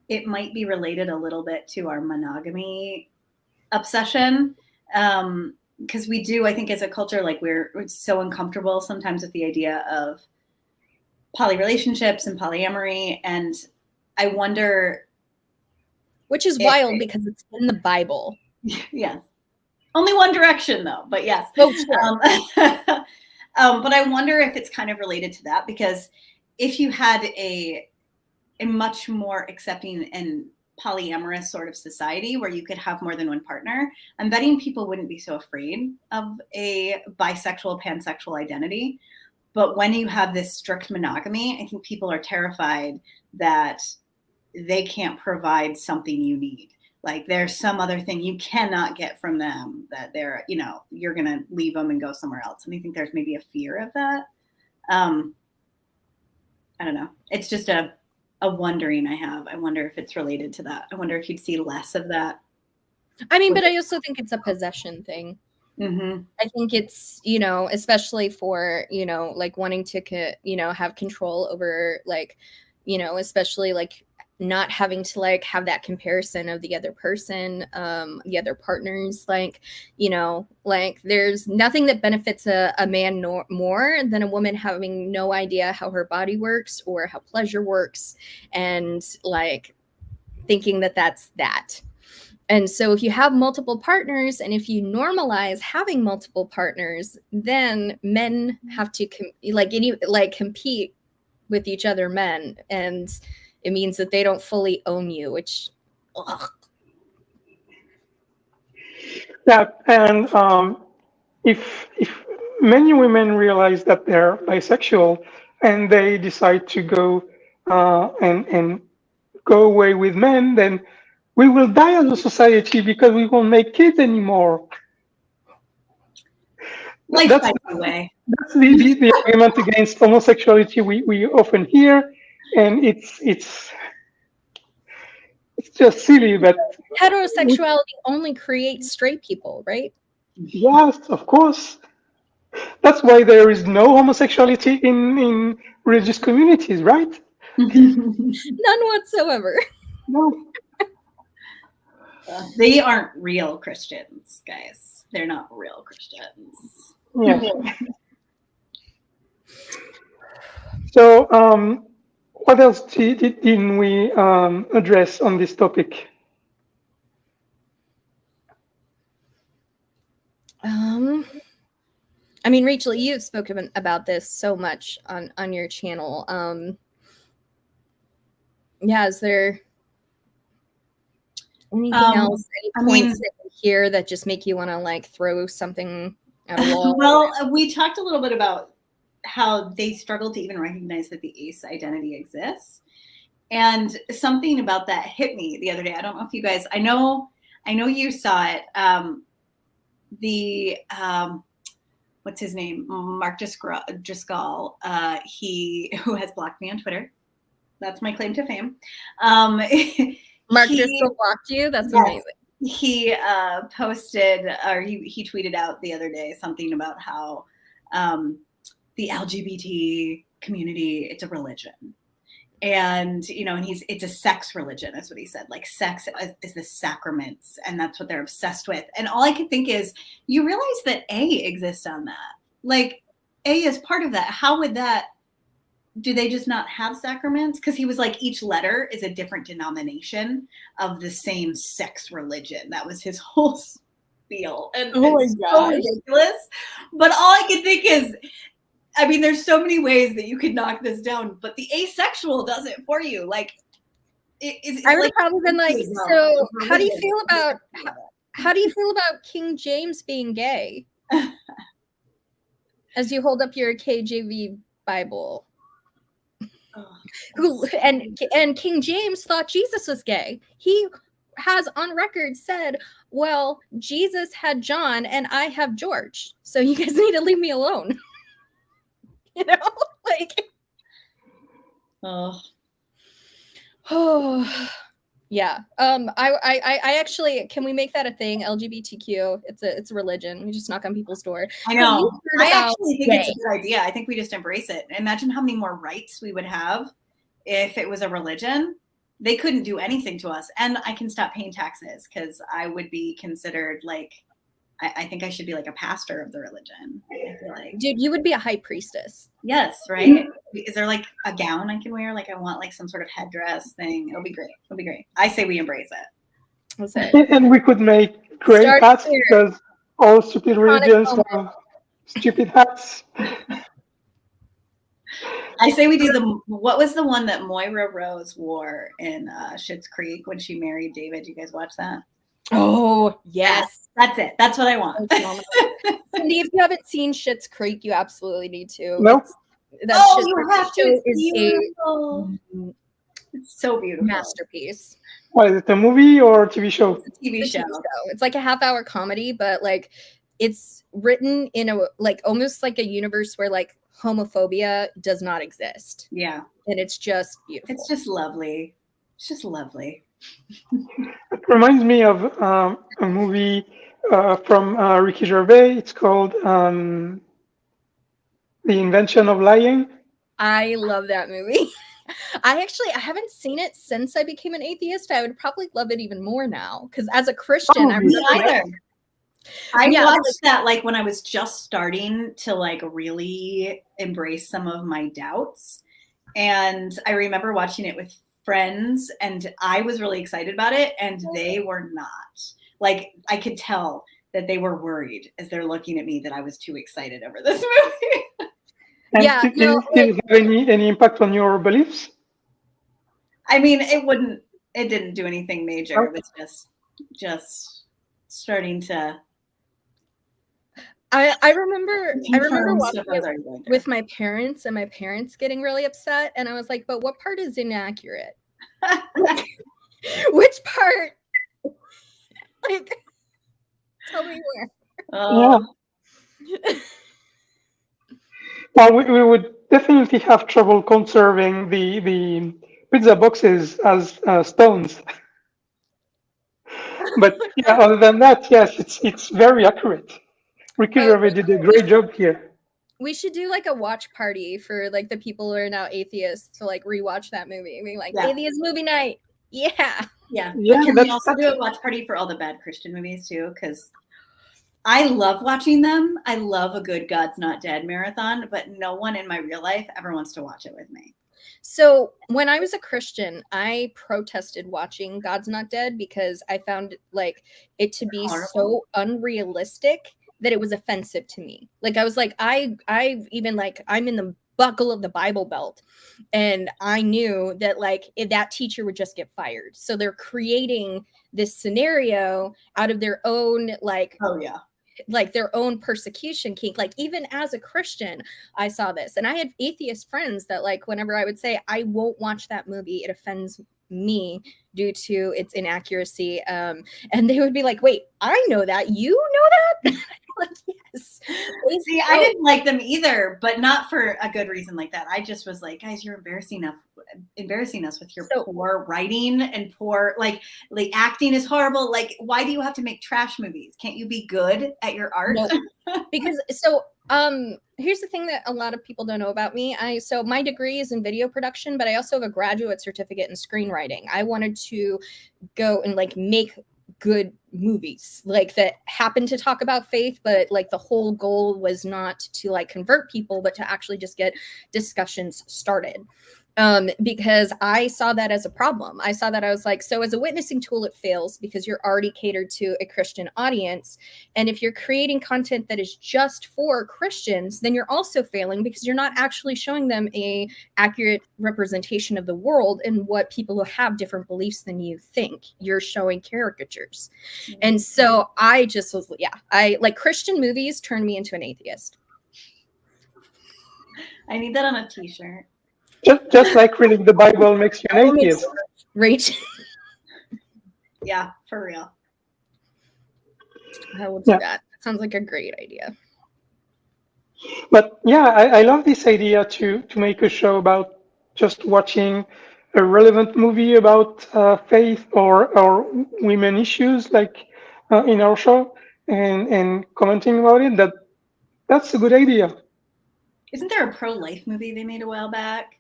it might be related a little bit to our monogamy obsession, because we do, I think, as a culture, like we're so uncomfortable sometimes with the idea of poly relationships and polyamory, and I wonder, which is wild because it's in the Bible. Yes, only one direction though, but yes. Oh, sure. But I wonder if it's kind of related to that, because if you had a much more accepting and polyamorous sort of society where you could have more than one partner, I'm betting people wouldn't be so afraid of a bisexual, pansexual identity. But when you have this strict monogamy, I think people are terrified that they can't provide something you need. Like there's some other thing you cannot get from them, that they're, you know, you're going to leave them and go somewhere else. And I think there's maybe a fear of that. I don't know. It's just a wondering I have. I wonder if it's related to that. I wonder if you'd see less of that. I mean, but I also think it's a possession thing. Mm-hmm. I think it's, you know, especially for, you know, like wanting to, you know, have control over like, you know, especially like not having to like have that comparison of the other person, the other partners, like, you know, like there's nothing that benefits a man more than a woman having no idea how her body works or how pleasure works, and like thinking that that's that. And so if you have multiple partners, and if you normalize having multiple partners, then men have to compete with each other men, and it means that they don't fully own you, which, ugh. Yeah, and if many women realize that they're bisexual and they decide to go and go away with men, then we will die as a society because we won't make kids anymore. That's the argument against homosexuality we often hear, and it's just silly. But heterosexuality only creates straight people, right? Yes, of course. That's why there is no homosexuality in religious communities, right? None whatsoever. No. They aren't real Christians, guys. They're not real Christians. Yeah. So, what else didn't we address on this topic? I mean, Rachel, you've spoken about this so much on your channel. Yeah, is there anything else? Any points that you hear that just make you want to like throw something at a wall? Well, we talked a little bit about how they struggle to even recognize that the ace identity exists, and something about that hit me the other day. I don't know if you guys, I know you saw it. What's his name? Mark Driscoll. He who has blocked me on Twitter. That's my claim to fame. Mark Driscoll blocked you? That's amazing. He posted, or he tweeted out the other day something about how the LGBT community, it's a religion. And, you know, and it's a sex religion, is what he said. Like, sex is the sacraments, and that's what they're obsessed with. And all I could think is, you realize that A exists on that. Like, A is part of that. How would that, do they just not have sacraments? Because he was like, each letter is a different denomination of the same sex religion. That was his whole spiel. And oh my it's gosh. so ridiculous. But all I could think is, I mean, there's so many ways that you could knock this down, but the asexual does it for you. Like, it's I would like, have probably been like, so how do you feel about King James being gay? As you hold up your KJV Bible. And King James thought Jesus was gay. He has on record said, well, Jesus had John and I have George. So you guys need to leave me alone. You know, like, yeah. I actually, can we make that a thing? LGBTQ. It's a religion. We just knock on people's door. I know. I actually think it's a good idea. I think we just embrace it. Imagine how many more rights we would have if it was a religion. They couldn't do anything to us, and I can stop paying taxes because I would be considered like. I think I should be like a pastor of the religion. I feel like, dude, you would be a high priestess. Yes, right? Is there like a gown I can wear? Like I want like some sort of headdress thing. It'll be great. It'll be great. I say we embrace it. That's it. And we could make great hats because all stupid religions have stupid hats. I say we do what was the one that Moira Rose wore in Schitt's Creek when she married David? You guys watch that? Oh, yes. That's it. That's what I want. Cindy, if you haven't seen Schitt's Creek, you absolutely need to. Nope. You have to. It's so beautiful. Masterpiece. What, is it a movie or a TV show? It's a TV show. It's like a half-hour comedy, but like it's written in a like almost like a universe where like homophobia does not exist. Yeah. And it's just beautiful. It's just lovely. It's just lovely. It reminds me of a movie from Ricky Gervais. It's called The Invention of Lying. I love that movie. I haven't seen it since I became an atheist. I would probably love it even more now because as a Christian, I watched that like when I was just starting to like really embrace some of my doubts, and I remember watching it with friends, and I was really excited about it, and they were not. Like I could tell that they were worried as they're looking at me that I was too excited over this movie. And did it have any impact on your beliefs? I mean, it didn't do anything major. It was just starting to. I remember watching it with my parents and my parents getting really upset, and I was like, but what part is inaccurate? Which part? Like, tell me where. Yeah. Well, we would definitely have trouble conserving the pizza boxes as stones. But yeah, other than that, yes, it's very accurate. Ricky Gervais did a great job here. We should do like a watch party for like the people who are now atheists to like rewatch that movie and be like, atheist movie night. Yeah. Yeah. Can we also do a watch party for all the bad Christian movies too? Because I love watching them. I love a good God's Not Dead marathon, but no one in my real life ever wants to watch it with me. So when I was a Christian, I protested watching God's Not Dead because I found like it to be so unrealistic that it was offensive to me. Like I was like, I even like I'm in the buckle of the Bible Belt, and I knew that like if that teacher would just get fired. So they're creating this scenario out of their own like like their own persecution kink. Like even as a Christian, I saw this, and I had atheist friends that like whenever I would say I won't watch that movie, it offends me due to its inaccuracy, and they would be like, wait, I know that, you know that? Like, yes. See, I didn't like them either, but not for a good reason like that. I just was like, guys, you're embarrassing us with your poor writing and poor like acting is horrible. Like, why do you have to make trash movies? Can't you be good at your art? No, because here's the thing that a lot of people don't know about me. So my degree is in video production, but I also have a graduate certificate in screenwriting. I wanted to go and like make good movies like that happen to talk about faith, but like the whole goal was not to like convert people, but to actually just get discussions started. Because I saw that as a problem. I saw that I was like, so as a witnessing tool, it fails because you're already catered to a Christian audience. And if you're creating content that is just for Christians, then you're also failing because you're not actually showing them a accurate representation of the world and what people who have different beliefs than you think. You're showing caricatures. Mm-hmm. And so I just was, I like Christian movies turned me into an atheist. I need that on a t-shirt. Just like reading the Bible makes you an atheist. Right. Yeah, for real. I will do that. That sounds like a great idea. But yeah, I love this idea to make a show about just watching a relevant movie about faith or women issues, like in our show, and commenting about it. That's a good idea. Isn't there a pro-life movie they made a while back?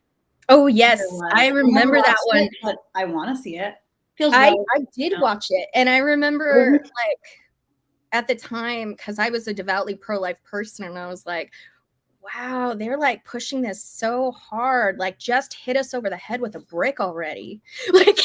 Oh yes, I remember that one. But I want to see it. I did watch it, and I remember like at the time, because I was a devoutly pro-life person, and I was like, wow, they're like pushing this so hard. Like, just hit us over the head with a brick already. Like,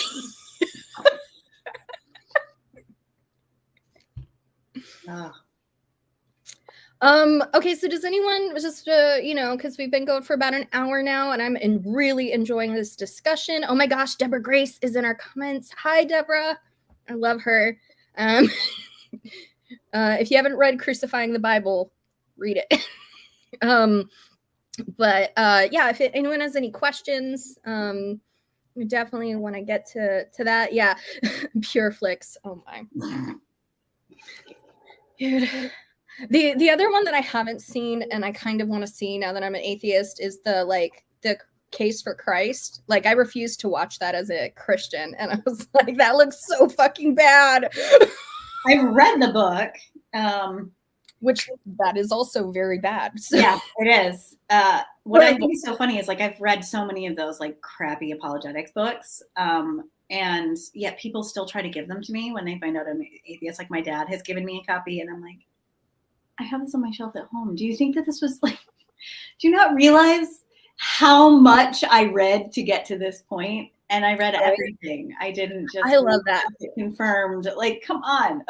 okay, so does anyone just, because we've been going for about an hour now, and I'm really enjoying this discussion. Oh my gosh, Deborah Grace is in our comments. Hi, Deborah. I love her. If you haven't read Crucifying the Bible, read it. If anyone has any questions, we definitely want to get to that. Yeah, Pure Flicks. Oh my. Dude. The other one that I haven't seen and I kind of want to see now that I'm an atheist is the Case for Christ. Like, I refused to watch that as a Christian, and I was like, that looks so fucking bad. I read the book, which that is also very bad. So. Yeah, it is. What I think is so funny is like I've read so many of those like crappy apologetics books, and yet people still try to give them to me when they find out I'm atheist. Like my dad has given me a copy, and I'm like, I have this on my shelf at home. Do you think that this was like, do you not realize how much I read to get to this point? And I read everything. I didn't just I love that. Confirmed. Like, come on.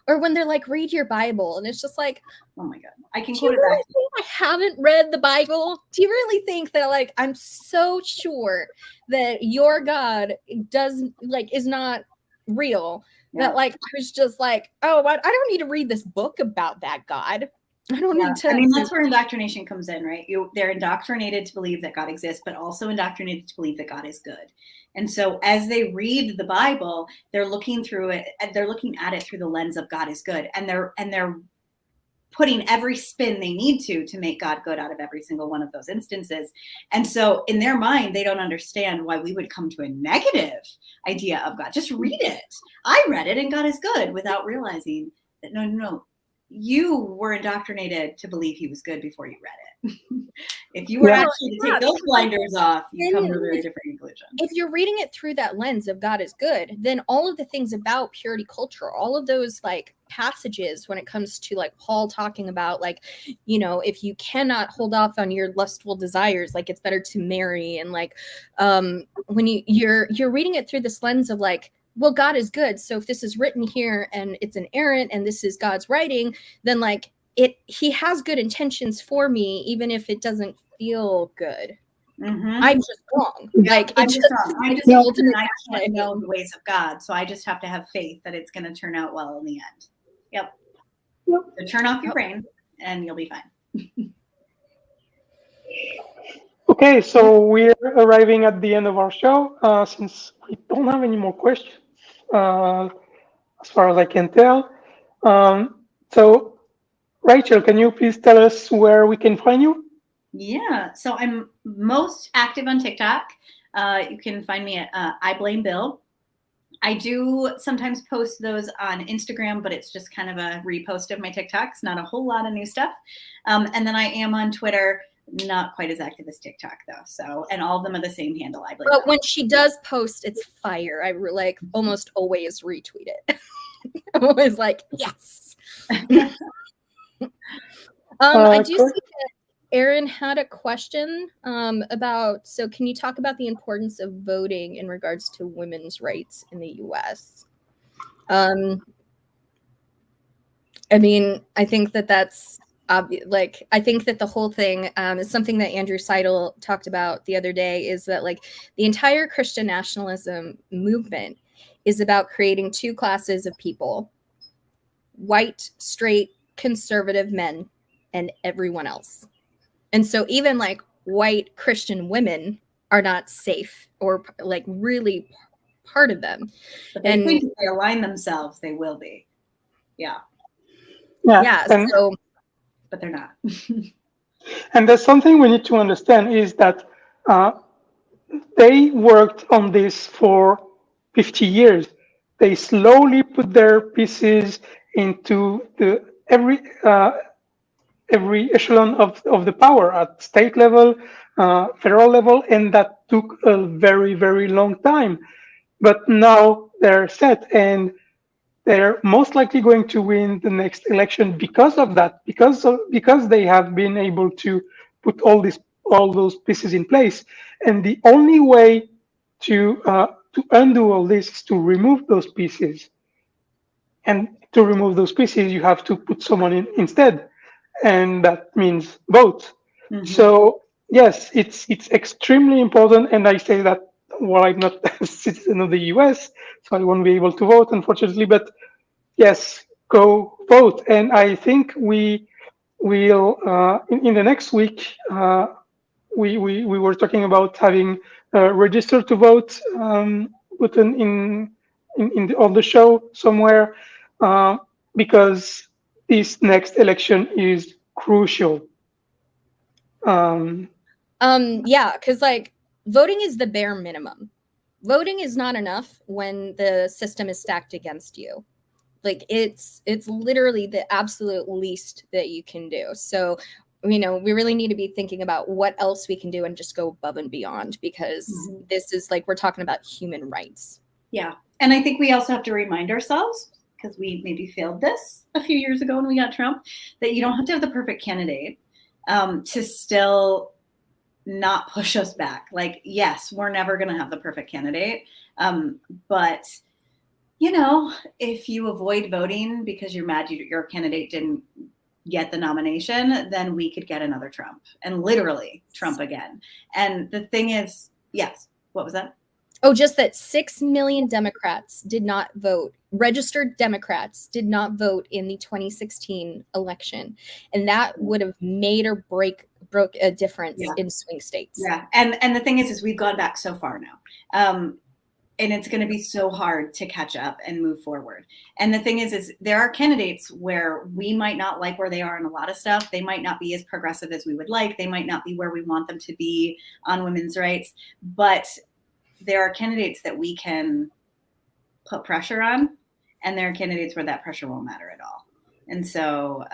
Or when they're like, read your Bible. And it's just like, oh my God. I can quote it back. I haven't read the Bible. Do you really think that like, I'm so sure that your God is not real? Yeah. That like, I was just like, oh, I don't need to read this book about that God. I don't need to. I mean, that's where indoctrination comes in, right? They're indoctrinated to believe that God exists, but also indoctrinated to believe that God is good. And so as they read the Bible, they're looking through it, they're looking at it through the lens of God is good. And they're putting every spin they need to make God good out of every single one of those instances. And so in their mind, they don't understand why we would come to a negative idea of God. Just read it. I read it and God is good without realizing that no. you were indoctrinated to believe he was good before you read it. If you were Yeah. actually to take those blinders off, you come to a very different conclusion. If you're reading it through that lens of God is good, then all of the things about purity culture, all of those like passages when it comes to like Paul talking about like, you know, if you cannot hold off on your lustful desires, like it's better to marry, and like when you're reading it through this lens of like, well, God is good, so if this is written here and it's inerrant and this is God's writing, then like he has good intentions for me, even if it doesn't feel good. Mm-hmm. I'm just wrong. Yeah, Like I'm it's just wrong. I'm just human. I ultimate can't know the ways of God, so I just have to have faith that it's going to turn out well in the end. Yep. So turn off your brain, and you'll be fine. Okay, so we're arriving at the end of our show. Since we don't have any more questions, as far as I can tell. So, Rachel, can you please tell us where we can find you? Yeah, so I'm most active on TikTok. You can find me at I Blame Bill. I do sometimes post those on Instagram, but it's just kind of a repost of my TikToks, not a whole lot of new stuff. And then I am on Twitter, not quite as active as TikTok though. So, and all of them are the same handle. I Blame But Bill. when she does post, it's fire. I like almost always retweet it. I'm always like, yes. I do see that Aaron had a question about, so can you talk about the importance of voting in regards to women's rights in the US? I mean, I think that that's obvious. Like, I think that the whole thing is something that Andrew Seidel talked about the other day, is that like the entire Christian nationalism movement is about creating two classes of people: white, straight, conservative men, and everyone else. And so even like white Christian women are not safe or like really part of them. But they think if they align themselves, they will be. Yeah. Yeah. So, but they're not. And there's something we need to understand is that they worked on this for 50 years. They slowly put their pieces into every echelon of the power at state level, federal level, and that took a very, very long time. But now they're set, and they're most likely going to win the next election because of that, because they have been able to put all those pieces in place. And the only way to undo all this is to remove those pieces. And to remove those pieces, you have to put someone in instead, and that means vote. Mm-hmm. So yes, it's extremely important. And I say that while I'm not a citizen of the US, so I won't be able to vote, unfortunately. But yes, go vote. And I think we will in the next week. We were talking about having register to vote button on the show somewhere, because this next election is crucial. Yeah, because like voting is the bare minimum. Voting is not enough when the system is stacked against you. Like it's literally the absolute least that you can do. So, you know, we really need to be thinking about what else we can do and just go above and beyond, because this is like, we're talking about human rights. Yeah. And I think we also have to remind ourselves, because we maybe failed this a few years ago when we got Trump, that you don't have to have the perfect candidate to still not push us back. Like, yes, we're never going to have the perfect candidate. But, you know, if you avoid voting because you're mad your candidate didn't get the nomination, then we could get another Trump, and literally Trump again. And the thing is, yes, what was that? Oh, just that 6 million Democrats did not vote. Registered Democrats did not vote in the 2016 election. And that would have made or broke a difference in swing states. Yeah. And the thing is we've gone back so far now. And it's going to be so hard to catch up and move forward. And the thing is there are candidates where we might not like where they are in a lot of stuff. They might not be as progressive as we would like. They might not be where we want them to be on women's rights. But there are candidates that we can put pressure on, and there are candidates where that pressure won't matter at all. And so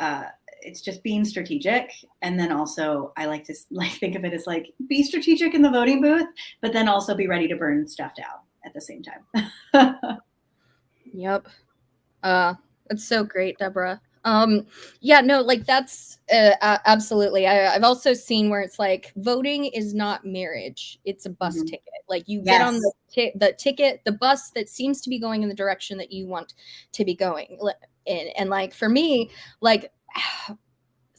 it's just being strategic. And then also I like to think of it as like be strategic in the voting booth, but then also be ready to burn stuff down at the same time. Yep. It's so great, Deborah. Yeah, no, like that's absolutely. I've also seen where it's like voting is not marriage; it's a bus ticket. Like you get on the ticket, the bus that seems to be going in the direction that you want to be going in. And like for me, like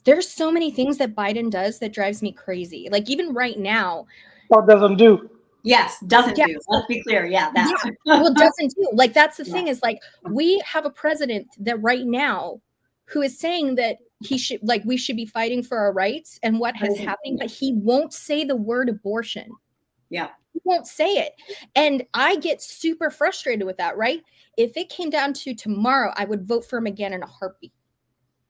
there's so many things that Biden does that drives me crazy. Like even right now, what doesn't do. Yes, doesn't do. Let's be clear. Yeah, that. Yeah. Well, doesn't do. Like that's the thing is like we have a president that right now who is saying that he should like we should be fighting for our rights and what has happened, but he won't say the word abortion. Yeah. He won't say it. And I get super frustrated with that, right? If it came down to tomorrow, I would vote for him again in a heartbeat.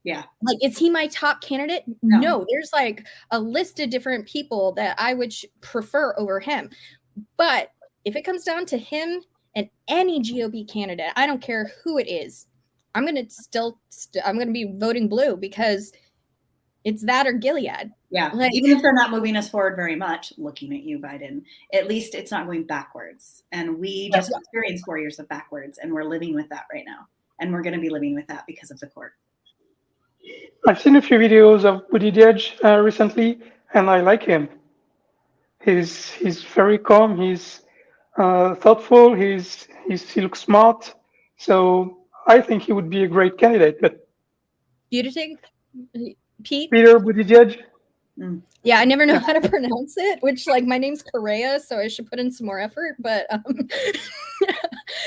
Yeah. Like, is he my top candidate? No. There's like a list of different people that I would prefer over him. But if it comes down to him and any GOP candidate, I don't care who it is, I'm going to I'm going to be voting blue because it's that or Gilead. Yeah. Like, even if they're not moving us forward very much, looking at you, Biden, at least it's not going backwards. And we just experienced 4 years of backwards, and we're living with that right now. And we're going to be living with that because of the court. I've seen a few videos of Buttigieg recently, and I like him. He's very calm. He's thoughtful. He looks smart. So I think he would be a great candidate. But Buttigieg, Pete, Peter Buttigieg. Yeah, I never know how to pronounce it. Which like my name's Correa, so I should put in some more effort. But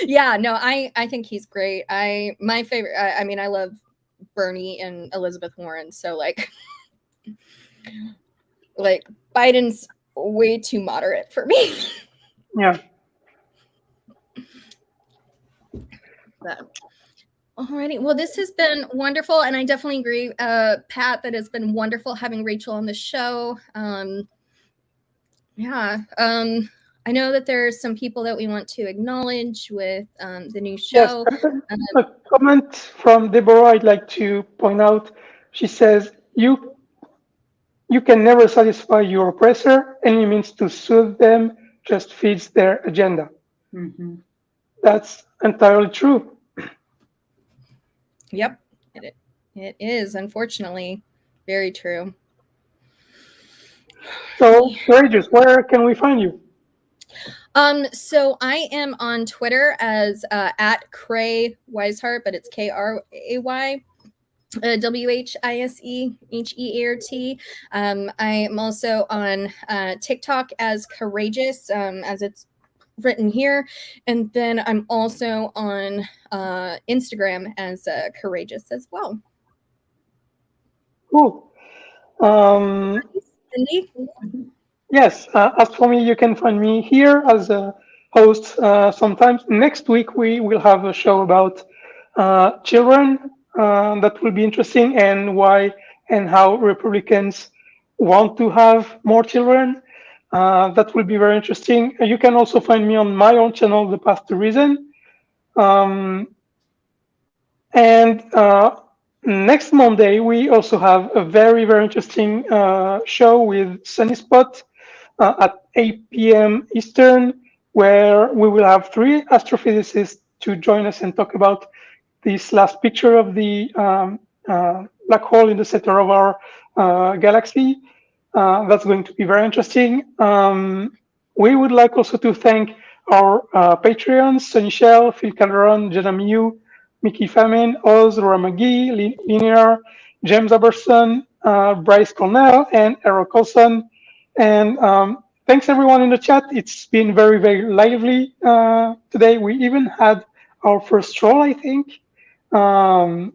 yeah, no, I think he's great. My favorite. I mean, I love Bernie and Elizabeth Warren. So like Biden's way too moderate for me. Yeah. But, alrighty. Well, this has been wonderful, and I definitely agree, Pat, that it's been wonderful having Rachel on the show. I know that there's some people that we want to acknowledge with the new show. Yes, a comment from Deborah I'd like to point out. She says, you can never satisfy your oppressor. Any means to soothe them just feeds their agenda. Mm-hmm. That's entirely true. Yep, it is, unfortunately, very true. So, Courageous, where can we find you? So I am on Twitter as at Cray Wiseheart, but it's KRAY. WHISEHEART. I am also on TikTok as Courageous, as it's written here, and then I'm also on Instagram as Courageous as well. Cool. Cindy? Yes, as for me, you can find me here as a host sometimes. Next week, we will have a show about children. That will be interesting, and why and how Republicans want to have more children. That will be very interesting. You can also find me on my own channel, The Path to Reason. And next Monday, we also have a very, very interesting show with Sunny Spot at 8 p.m. Eastern, where we will have 3 astrophysicists to join us and talk about this last picture of the black hole in the center of our galaxy. That's going to be very interesting. We would like also to thank our Patreons, Sonny Shell, Phil Calderone, Jena Miyu, Mikey Famine, Oz, Laura Magee, Linear, James Apperson, Bryce Cornell, and Eric Coalson. And thanks everyone in the chat. It's been very, very lively today. We even had our first troll, I think. Incel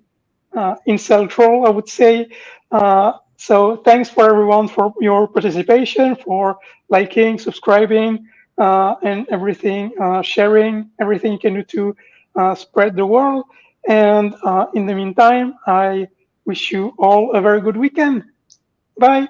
troll, I would say. So thanks for everyone for your participation, for liking, subscribing, and everything, sharing everything you can do to spread the word. And in the meantime, I wish you all a very good weekend. Bye.